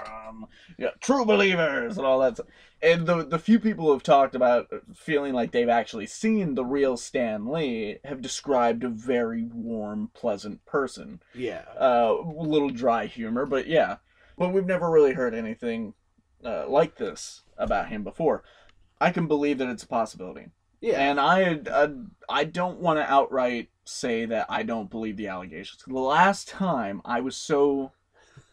Speaker 1: true believers, and all that stuff. And the few people who've talked about feeling like they've actually seen the real Stan Lee have described a very warm, pleasant person.
Speaker 2: Yeah.
Speaker 1: A little dry humor, but yeah. But we've never really heard anything like this about him before, I can believe that it's a possibility.
Speaker 2: Yeah.
Speaker 1: And I don't want to outright say that I don't believe the allegations. The last time I was so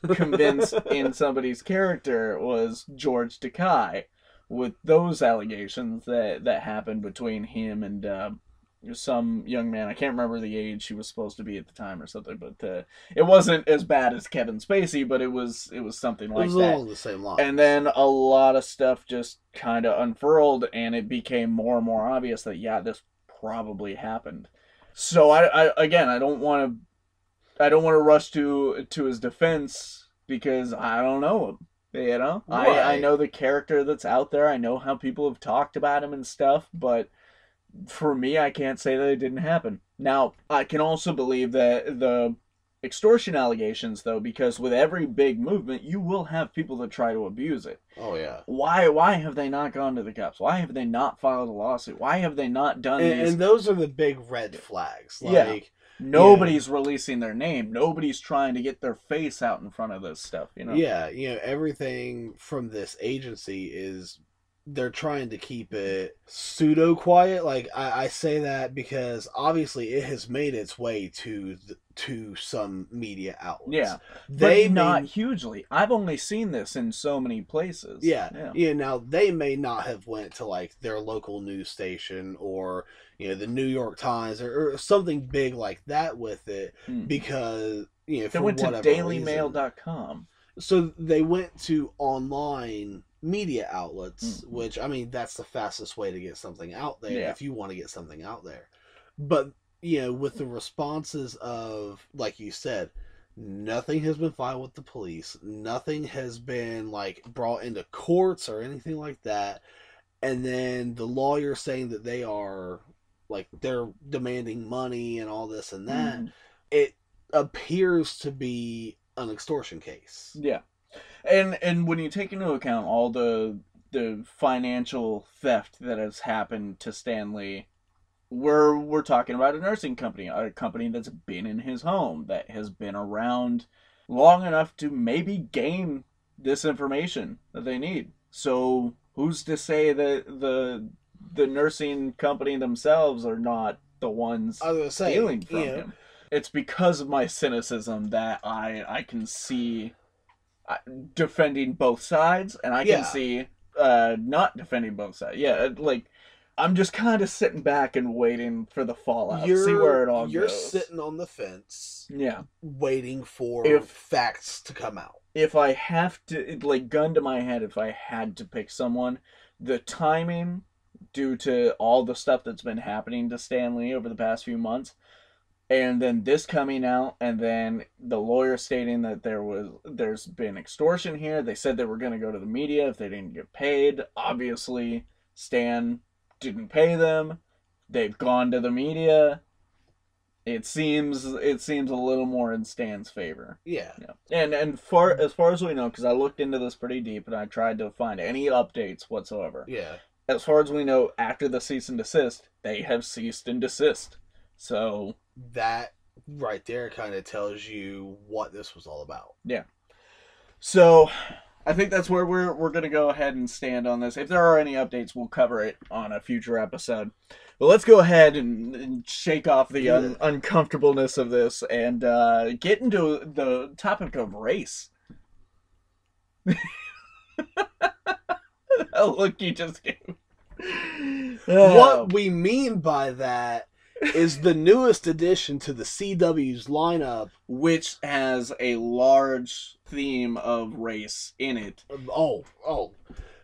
Speaker 1: convinced in somebody's character was George Takei, with those allegations that happened between him and some young man. I can't remember the age he was supposed to be at the time or something, but it wasn't as bad as Kevin Spacey, but it was something like that. It was
Speaker 2: along the same line.
Speaker 1: And then a lot of stuff just kind of unfurled, and it became more and more obvious that, yeah, this probably happened. So I don't want to rush to his defense, because I don't know him. You know,
Speaker 2: Right.
Speaker 1: I know the character that's out there. I know how people have talked about him and stuff, but for me, I can't say that it didn't happen. Now, I can also believe that the extortion allegations, though, because with every big movement, you will have people that try to abuse it.
Speaker 2: Oh, yeah.
Speaker 1: Why have they not gone to the cops? Why have they not filed a lawsuit? Why have they not done these?
Speaker 2: And those are the big red flags.
Speaker 1: Like, nobody's releasing their name. Nobody's trying to get their face out in front of this stuff, you know?
Speaker 2: Yeah, everything from this agency is, they're trying to keep it pseudo quiet. Like, I say that because obviously it has made its way to some media outlets.
Speaker 1: Yeah,
Speaker 2: they
Speaker 1: but not hugely. I've only seen this in so many places.
Speaker 2: Yeah. Now they may not have went to like their local news station or the New York Times or something big like that with it, because
Speaker 1: they
Speaker 2: for
Speaker 1: went to DailyMail.com.
Speaker 2: So they went to online media outlets, which, I mean, that's the fastest way to get something out there if you want to get something out there. But, with the responses of, like you said, nothing has been filed with the police, nothing has been, like, brought into courts or anything like that, and then the lawyer saying that they are, like, they're demanding money and all this and that, it appears to be an extortion case.
Speaker 1: Yeah. And when you take into account all the financial theft that has happened to Stan Lee, we're talking about a nursing company, a company that's been in his home, that has been around long enough to maybe gain this information that they need. So who's to say that the nursing company themselves are not the ones stealing from him? It's because of my cynicism that I can see defending both sides, and I can see not defending both sides. Yeah, like, I'm just kind of sitting back and waiting for the fallout, see where it all goes.
Speaker 2: You're sitting on the fence, waiting for facts to come out.
Speaker 1: If I have to, like, gun to my head, if I had to pick someone, the timing, due to all the stuff that's been happening to Stan Lee over the past few months, and then this coming out, and then the lawyer stating that there's been extortion here. They said they were going to go to the media if they didn't get paid. Obviously, Stan didn't pay them. They've gone to the media. It seems a little more in Stan's favor.
Speaker 2: Yeah.
Speaker 1: And as far as we know, because I looked into this pretty deep and I tried to find any updates whatsoever.
Speaker 2: Yeah.
Speaker 1: As far as we know, after the cease and desist, they have ceased and desist. So
Speaker 2: that right there kind of tells you what this was all about.
Speaker 1: Yeah. So I think that's where we're going to go ahead and stand on this. If there are any updates, we'll cover it on a future episode. But let's go ahead and shake off the uncomfortableness of this and get into the topic of race. That look you just gave.
Speaker 2: What we mean by that is the newest addition to the CW's lineup,
Speaker 1: which has a large theme of race in it.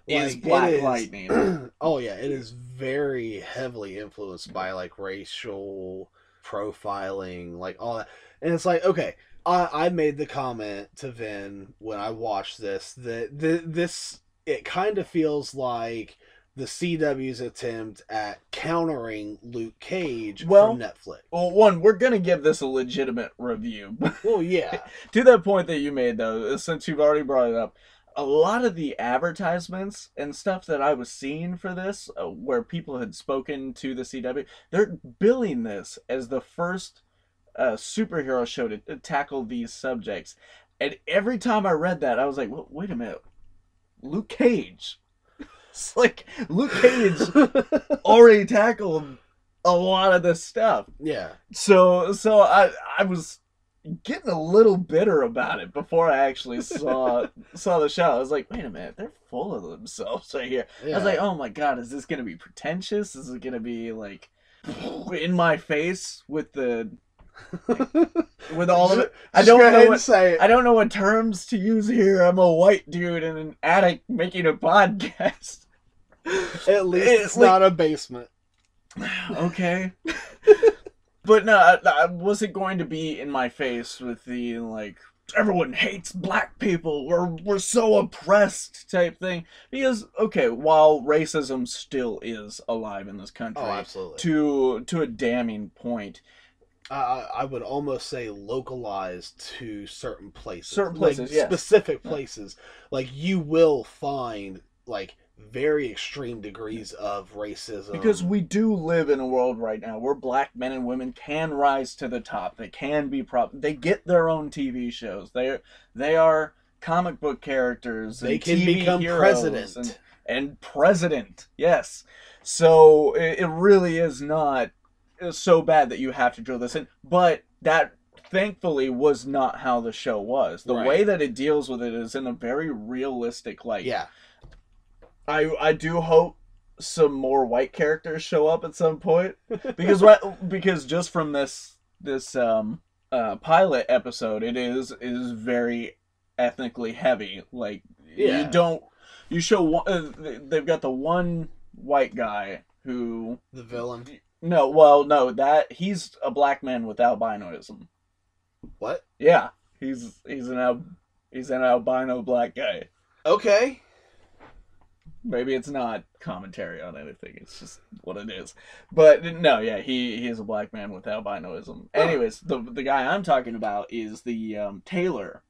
Speaker 2: Is
Speaker 1: Black Lightning.
Speaker 2: Oh yeah, it is very heavily influenced by like racial profiling, like all that. And it's like, okay, I made the comment to Vin when I watched this that this it kind of feels like the CW's attempt at countering Luke Cage from Netflix.
Speaker 1: Well, one, we're going to give this a legitimate review.
Speaker 2: Well, yeah.
Speaker 1: To that point that you made, though, since you've already brought it up, a lot of the advertisements and stuff that I was seeing for this, where people had spoken to the CW, they're billing this as the first superhero show to tackle these subjects. And every time I read that, I was like, well, wait a minute. Luke Cage. It's like Luke Cage already tackled a lot of this stuff.
Speaker 2: Yeah.
Speaker 1: So I was getting a little bitter about it before I actually saw the show. I was like, wait a minute, they're full of themselves right here.
Speaker 2: Yeah.
Speaker 1: I was like, oh my god, is this gonna be pretentious? Is it gonna be like in my face with the with all of it? I don't know what terms to use here. I'm a white dude in an attic making a podcast.
Speaker 2: At least it's not a basement.
Speaker 1: Okay. But no, I wasn't going to be in my face with the, like, everyone hates black people, we're so oppressed type thing. Because, okay, while racism still is alive in this country,
Speaker 2: oh, absolutely,
Speaker 1: to a damning point,
Speaker 2: I would almost say localized to certain places.
Speaker 1: Like, yes.
Speaker 2: Specific places. Like, you will find, like, very extreme degrees of racism.
Speaker 1: Because we do live in a world right now where black men and women can rise to the top. They can be they get their own TV shows. They are comic book characters.
Speaker 2: They
Speaker 1: and
Speaker 2: can
Speaker 1: TV
Speaker 2: become president.
Speaker 1: And president, yes. So it really is not so bad that you have to drill this in. But that, thankfully, was not how the show was. The way that it deals with it is in a very realistic light.
Speaker 2: Yeah.
Speaker 1: I do hope some more white characters show up at some point, because just from this pilot episode, it is very ethnically heavy. Like, they've got the one white guy who,
Speaker 2: the villain.
Speaker 1: No, that he's a black man with albinoism.
Speaker 2: What?
Speaker 1: Yeah, he's an albino black guy.
Speaker 2: Okay.
Speaker 1: Maybe it's not commentary on anything. It's just what it is. But no, yeah, he is a black man with albinoism. Anyways, the guy I'm talking about is the Taylor.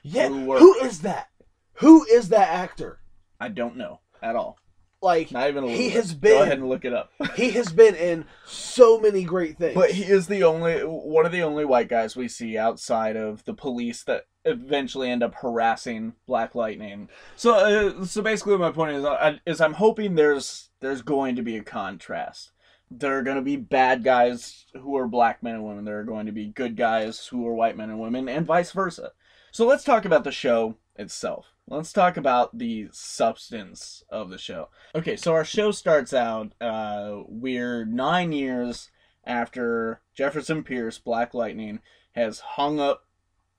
Speaker 2: Yeah, who is that? Who is that actor?
Speaker 1: I don't know at all.
Speaker 2: Like,
Speaker 1: not even a little.
Speaker 2: Go
Speaker 1: ahead and look it up.
Speaker 2: He has been in so many great things.
Speaker 1: But he is one of the only white guys we see outside of the police that eventually end up harassing Black Lightning. So basically my point is I'm hoping there's going to be a contrast. There are going to be bad guys who are black men and women. There are going to be good guys who are white men and women, and vice versa. So let's talk about the show itself. Let's talk about the substance of the show. Okay, so our show starts out, we're 9 years after Jefferson Pierce, Black Lightning, has hung up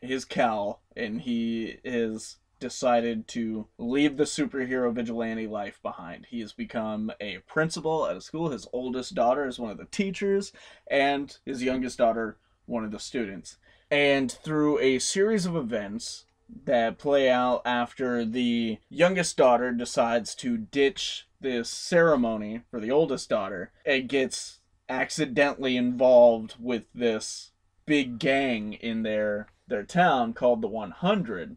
Speaker 1: his cowl, and he has decided to leave the superhero vigilante life behind. He has become a principal at a school. His oldest daughter is one of the teachers, and his youngest daughter, one of the students. And through a series of events that play out after the youngest daughter decides to ditch this ceremony for the oldest daughter, it gets accidentally involved with this big gang in their town called the 100.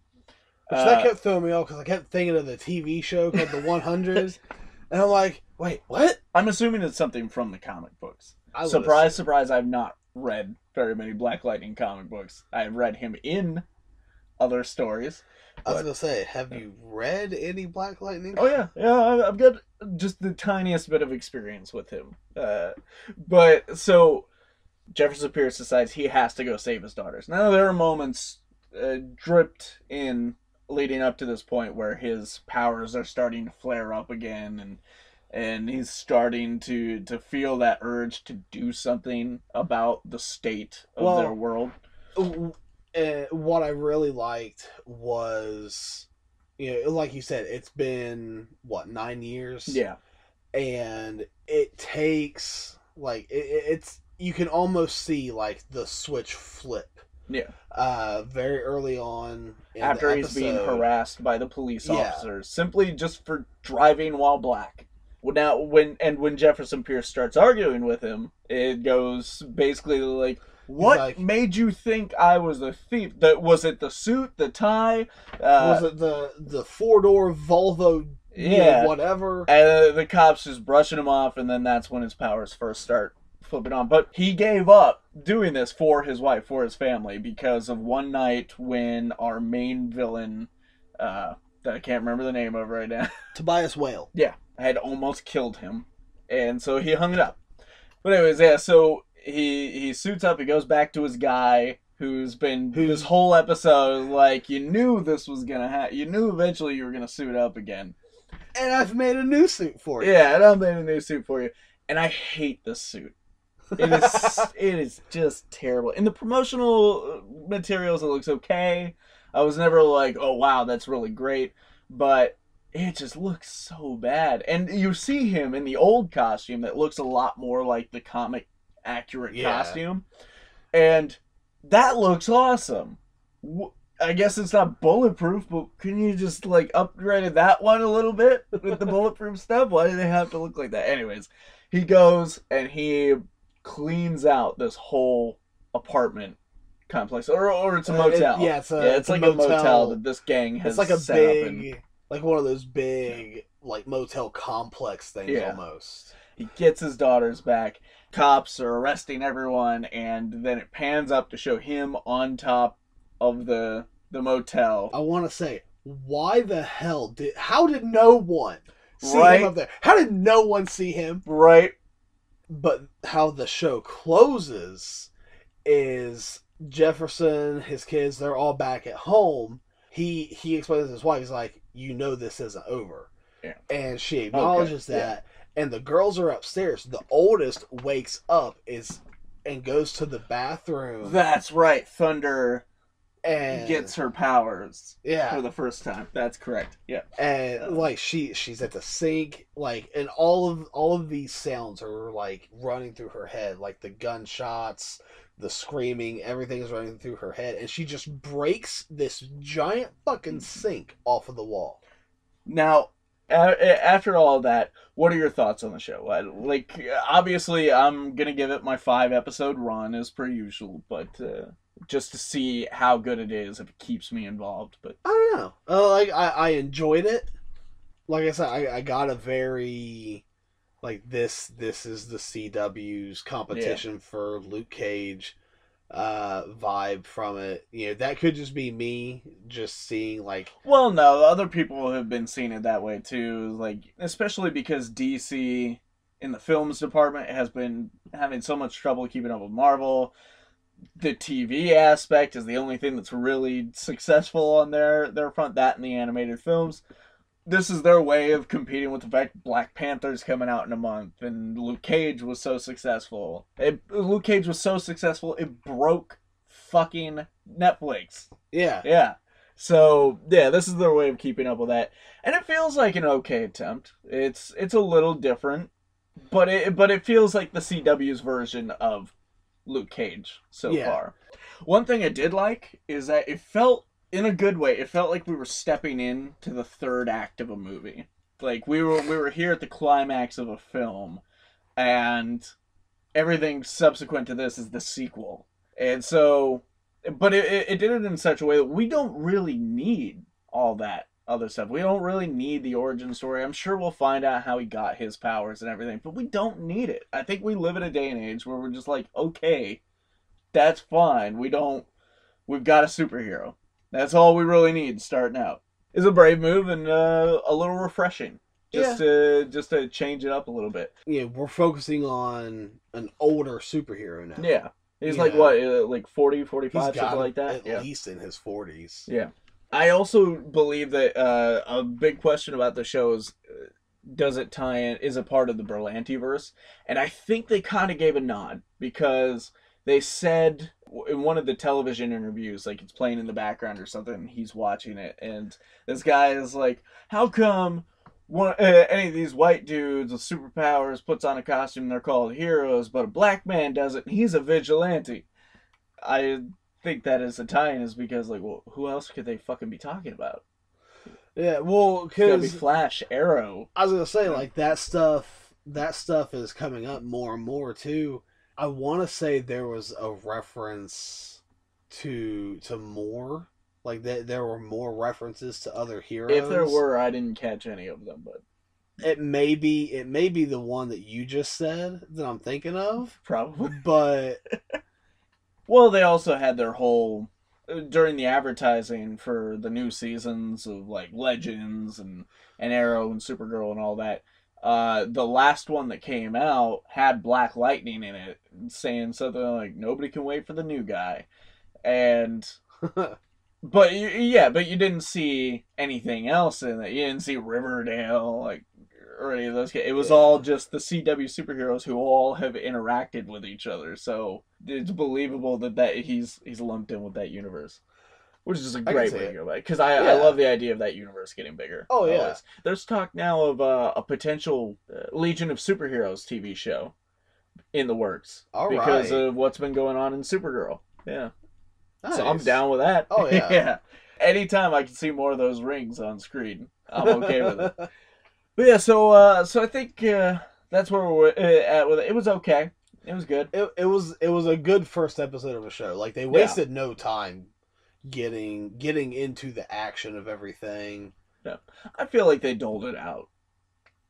Speaker 2: Which that kept throwing me off because I kept thinking of the TV show called the 100s. And I'm like, wait, what?
Speaker 1: I'm assuming it's something from the comic books. Surprise, surprise, I've not read very many Black Lightning comic books. I've read him in other stories.
Speaker 2: I was going to say, have you read any Black Lightning?
Speaker 1: Oh, yeah. Yeah, I've got just the tiniest bit of experience with him. But, so, Jefferson Pierce decides he has to go save his daughters. Now, there are moments dripped in leading up to this point where his powers are starting to flare up again, and he's starting to feel that urge to do something about the state of their world.
Speaker 2: What I really liked was, like you said, it's been, 9 years?
Speaker 1: Yeah.
Speaker 2: And it takes, it's, you can almost see, the switch flip.
Speaker 1: Yeah.
Speaker 2: Very early on in
Speaker 1: after
Speaker 2: the
Speaker 1: he's
Speaker 2: episode,
Speaker 1: being harassed by the police officers, simply just for driving while black. Now, when Jefferson Pierce starts arguing with him, it goes basically like, what made you think I was a thief? Was it the suit, the tie?
Speaker 2: Was it the 4-door Volvo?
Speaker 1: Yeah,
Speaker 2: whatever.
Speaker 1: And the cops just brushing him off, and then that's when his powers first start flipping on. But he gave up doing this for his wife, for his family, because of one night when our main villain, that I can't remember the name of right now.
Speaker 2: Tobias Whale.
Speaker 1: Yeah, I had almost killed him, and so he hung it up. But anyways, yeah, so he suits up, he goes back to his guy, who's been this whole episode, like, you knew this was gonna happen. You knew eventually you were gonna suit up again.
Speaker 2: And I've made a new suit for you.
Speaker 1: Yeah, and I made a new suit for you. And I hate this suit. It is just terrible. In the promotional materials, it looks okay. I was never like, oh wow, that's really great. But it just looks so bad. And you see him in the old costume that looks a lot more like the comic accurate costume. And that looks awesome. I guess it's not bulletproof, but can you just like upgrade that one a little bit with the bulletproof stuff? Why do they have to look like that? Anyways, he goes and he cleans out this whole apartment complex, or it's a motel. It's like a motel that this gang has.
Speaker 2: It's like a
Speaker 1: set
Speaker 2: big,
Speaker 1: up in.
Speaker 2: like one of those big like motel complex things almost.
Speaker 1: He gets his daughters back. Cops are arresting everyone, and then it pans up to show him on top of the motel.
Speaker 2: I want to say, why the hell how did no one see
Speaker 1: Right?
Speaker 2: him up there? How did no one see him?
Speaker 1: Right?
Speaker 2: But how the show closes is Jefferson, his kids, they're all back at home. He explains to his wife, he's like, you know this isn't over.
Speaker 1: Yeah.
Speaker 2: And she acknowledges that. And the girls are upstairs. The oldest wakes up and goes to the bathroom.
Speaker 1: That's right. Thunder
Speaker 2: and
Speaker 1: gets her powers
Speaker 2: yeah
Speaker 1: for the first time. That's correct. Yeah.
Speaker 2: And like she's at the sink, like, and all of these sounds are like running through her head, like the gunshots, the screaming, everything is running through her head, and she just breaks this giant fucking sink off of the wall.
Speaker 1: Now, after all of that, what are your thoughts on the show? Like, obviously, I'm gonna give it my 5-episode run as per usual, but just to see how good it is, if it keeps me involved. But
Speaker 2: I don't know. Like I enjoyed it. Like I said, I got a very like this is the CW's competition for Luke Cage vibe from it. You know, that could just be me just seeing like,
Speaker 1: well, no, other people have been seeing it that way too, like, especially because DC in the films department has been having so much trouble keeping up with Marvel. The TV aspect is the only thing that's really successful on their front, that and the animated films. This is their way of competing with the fact Black Panther's coming out in a month, and Luke Cage was so successful. Luke Cage was so successful, it broke fucking Netflix.
Speaker 2: yeah.
Speaker 1: Yeah. So, yeah, this is their way of keeping up with that. And it feels like an okay attempt. It's a little different, but it feels like the CW's version of Luke Cage so far. One thing I did like is that it felt, in a good way, it felt like we were stepping into the third act of a movie. Like, we were here at the climax of a film, and everything subsequent to this is the sequel. And so, but it did it in such a way that we don't really need all that other stuff. We don't really need the origin story. I'm sure we'll find out how he got his powers and everything, but we don't need it. I think we live in a day and age where we're just like, okay, that's fine. We've got a superhero. That's all we really need starting out. It's a brave move and a little refreshing. Just to change it up a little bit.
Speaker 2: Yeah, we're focusing on an older superhero now.
Speaker 1: Yeah. He's like, what, like 40, 45, something like that?
Speaker 2: At least in his 40s.
Speaker 1: Yeah. I also believe that a big question about the show is, does it tie in, is it part of the Berlantiverse? And I think they kind of gave a nod, because they said in one of the television interviews, like it's playing in the background or something, and he's watching it, and this guy is like, how come any of these white dudes with superpowers puts on a costume and they're called heroes, but a black man does it and he's a vigilante? I think that is a tie-in, is because, like, well, who else could they fucking be talking about?
Speaker 2: Yeah, well,
Speaker 1: It's gotta be
Speaker 2: because
Speaker 1: Flash, Arrow.
Speaker 2: I was gonna say, like, that stuff is coming up more and more too. I want to say there was a reference to more, like that there were more references to other heroes.
Speaker 1: If there were, I didn't catch any of them, but
Speaker 2: it may be the one that you just said that I'm thinking of,
Speaker 1: probably.
Speaker 2: but
Speaker 1: Well, they also had their whole during the advertising for the new seasons of like Legends and Arrow and Supergirl and all that, the last one that came out had Black Lightning in it, saying something like "Nobody can wait for the new guy," and but you didn't see anything else in it. You didn't see Riverdale or any of those. It was all just the CW superheroes who all have interacted with each other. So it's believable that he's lumped in with that universe, which is a great way to go about it. Because I love the idea of that universe getting bigger.
Speaker 2: Oh, yeah.
Speaker 1: Always. There's talk now of a potential Legion of Superheroes TV show in the works. Because of what's been going on in Supergirl. Yeah. Nice. So I'm down with that.
Speaker 2: Oh, yeah.
Speaker 1: Yeah. Anytime I can see more of those rings on screen, I'm okay with it. But yeah, so I think that's where we're at with it. It was okay. It was good.
Speaker 2: It was a good first episode of a show. Like, they wasted no time getting into the action of everything.
Speaker 1: Yeah. I feel like they doled it out.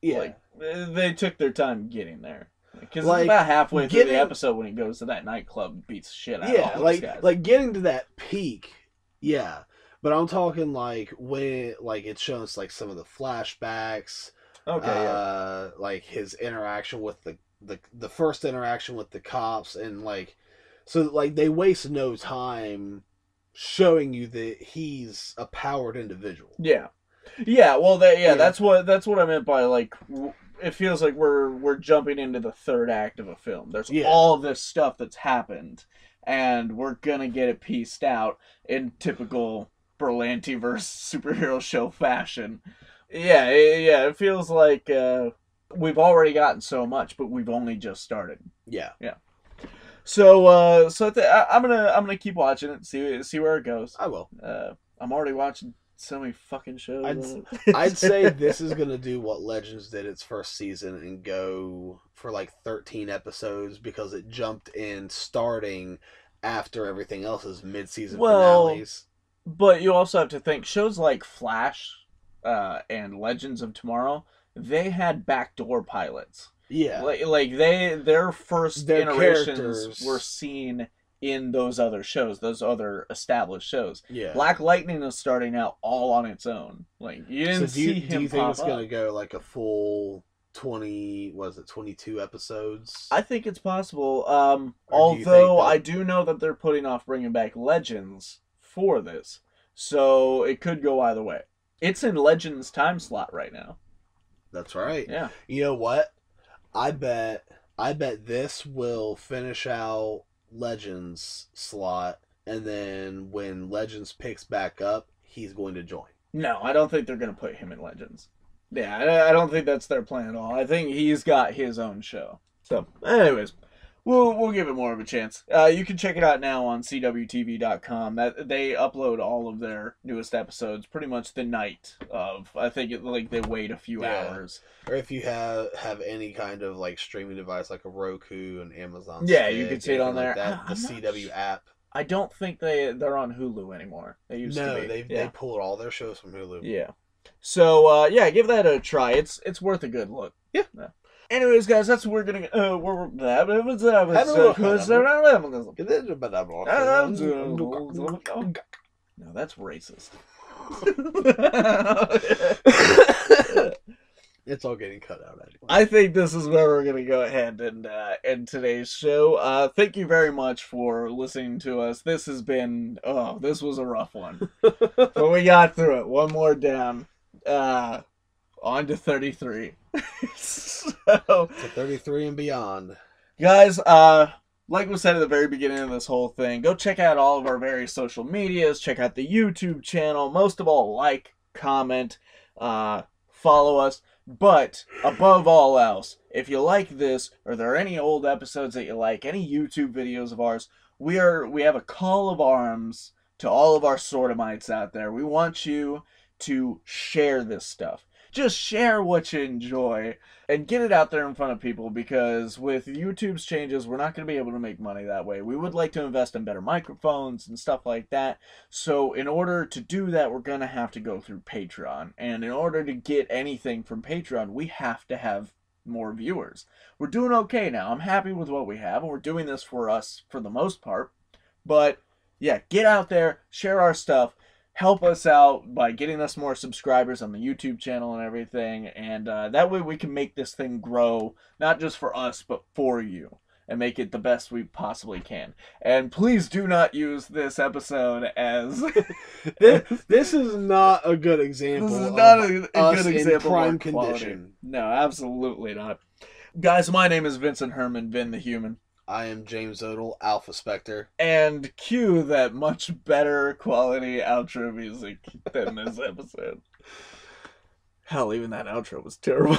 Speaker 2: Yeah.
Speaker 1: Like, they took their time getting there. Because it's about halfway through the episode when he goes to that nightclub and beats shit out of all those guys.
Speaker 2: Like getting to that peak, yeah. But I'm talking like when it shows like some of the flashbacks.
Speaker 1: Okay.
Speaker 2: Like his interaction with the first interaction with the cops, and so they waste no time showing you that he's a powered individual.
Speaker 1: Yeah. Yeah. Well, that's what I meant by like. It feels like we're jumping into the third act of a film. There's all this stuff that's happened, and we're gonna get it pieced out in typical Berlantiverse superhero show fashion. Yeah. It feels like we've already gotten so much, but we've only just started.
Speaker 2: Yeah.
Speaker 1: So I'm gonna keep watching it, see where it goes.
Speaker 2: I will.
Speaker 1: I'm already watching so many fucking shows.
Speaker 2: I'd say this is gonna do what Legends did its first season and go for like 13 episodes, because it jumped in starting after everything else's mid-season finales.
Speaker 1: But you also have to think shows like Flash and Legends of Tomorrow, they had backdoor pilots.
Speaker 2: Yeah,
Speaker 1: their first
Speaker 2: their
Speaker 1: iterations
Speaker 2: characters
Speaker 1: were seen in those other shows, those other established shows.
Speaker 2: Yeah.
Speaker 1: Black Lightning is starting out all on its own. Like, you didn't see him.
Speaker 2: Do you think it's
Speaker 1: going
Speaker 2: to go like a full 22 episodes?
Speaker 1: I think it's possible. Although I do know that they're putting off bringing back Legends for this. So it could go either way. It's in Legends time slot right now.
Speaker 2: That's right.
Speaker 1: Yeah.
Speaker 2: You know what? I bet this will finish out Legends slot, and then when Legends picks back up, he's going to join.
Speaker 1: No, I don't think they're going to put him in Legends. Yeah, I don't think that's their plan at all. I think he's got his own show. So, anyways, we'll give it more of a chance. You can check it out now on CWTV.com. That they upload all of their newest episodes pretty much the night of. I think they wait a few hours.
Speaker 2: Or if you have any kind of like streaming device like a Roku and Amazon.
Speaker 1: Yeah, you can see it on there.
Speaker 2: The CW app.
Speaker 1: I don't think they're on Hulu anymore. They used to be.
Speaker 2: They pulled all their shows from Hulu.
Speaker 1: Yeah. So give that a try. It's worth a good look.
Speaker 2: Yeah.
Speaker 1: Anyways, guys, that's what we're gonna. No, that's racist.
Speaker 2: It's all getting cut out anyway.
Speaker 1: I think this is where we're gonna go ahead and end today's show. Thank you very much for listening to us. This has been this was a rough one, but we got through it. One more down. On to 33. So,
Speaker 2: to 33 and beyond.
Speaker 1: Guys, like we said at the very beginning of this whole thing, go check out all of our various social medias. Check out the YouTube channel. Most of all, like, comment, follow us. But above all else, if you like this, or there are any old episodes that you like, any YouTube videos of ours, we have a call of arms to all of our Sortamites out there. We want you to share this stuff. Just share what you enjoy and get it out there in front of people, because with YouTube's changes, we're not going to be able to make money that way. We would like to invest in better microphones and stuff like that. So in order to do that, we're going to have to go through Patreon. And in order to get anything from Patreon, we have to have more viewers. We're doing okay now. I'm happy with what we have, and we're doing this for us for the most part. But yeah, get out there, share our stuff, help us out by getting us more subscribers on the YouTube channel and everything, and that way we can make this thing grow, not just for us, but for you, and make it the best we possibly can. And please do not use this episode as...
Speaker 2: This is not a good example.
Speaker 1: This is not
Speaker 2: of
Speaker 1: a
Speaker 2: us
Speaker 1: good
Speaker 2: in
Speaker 1: example
Speaker 2: prime
Speaker 1: of quality.
Speaker 2: condition.
Speaker 1: No, absolutely not. Guys, my name is Vincent Herman, Vin the Human.
Speaker 2: I am James Odle, Alphaspecter.
Speaker 1: And cue that much better quality outro music than this episode. Hell, even that outro was terrible.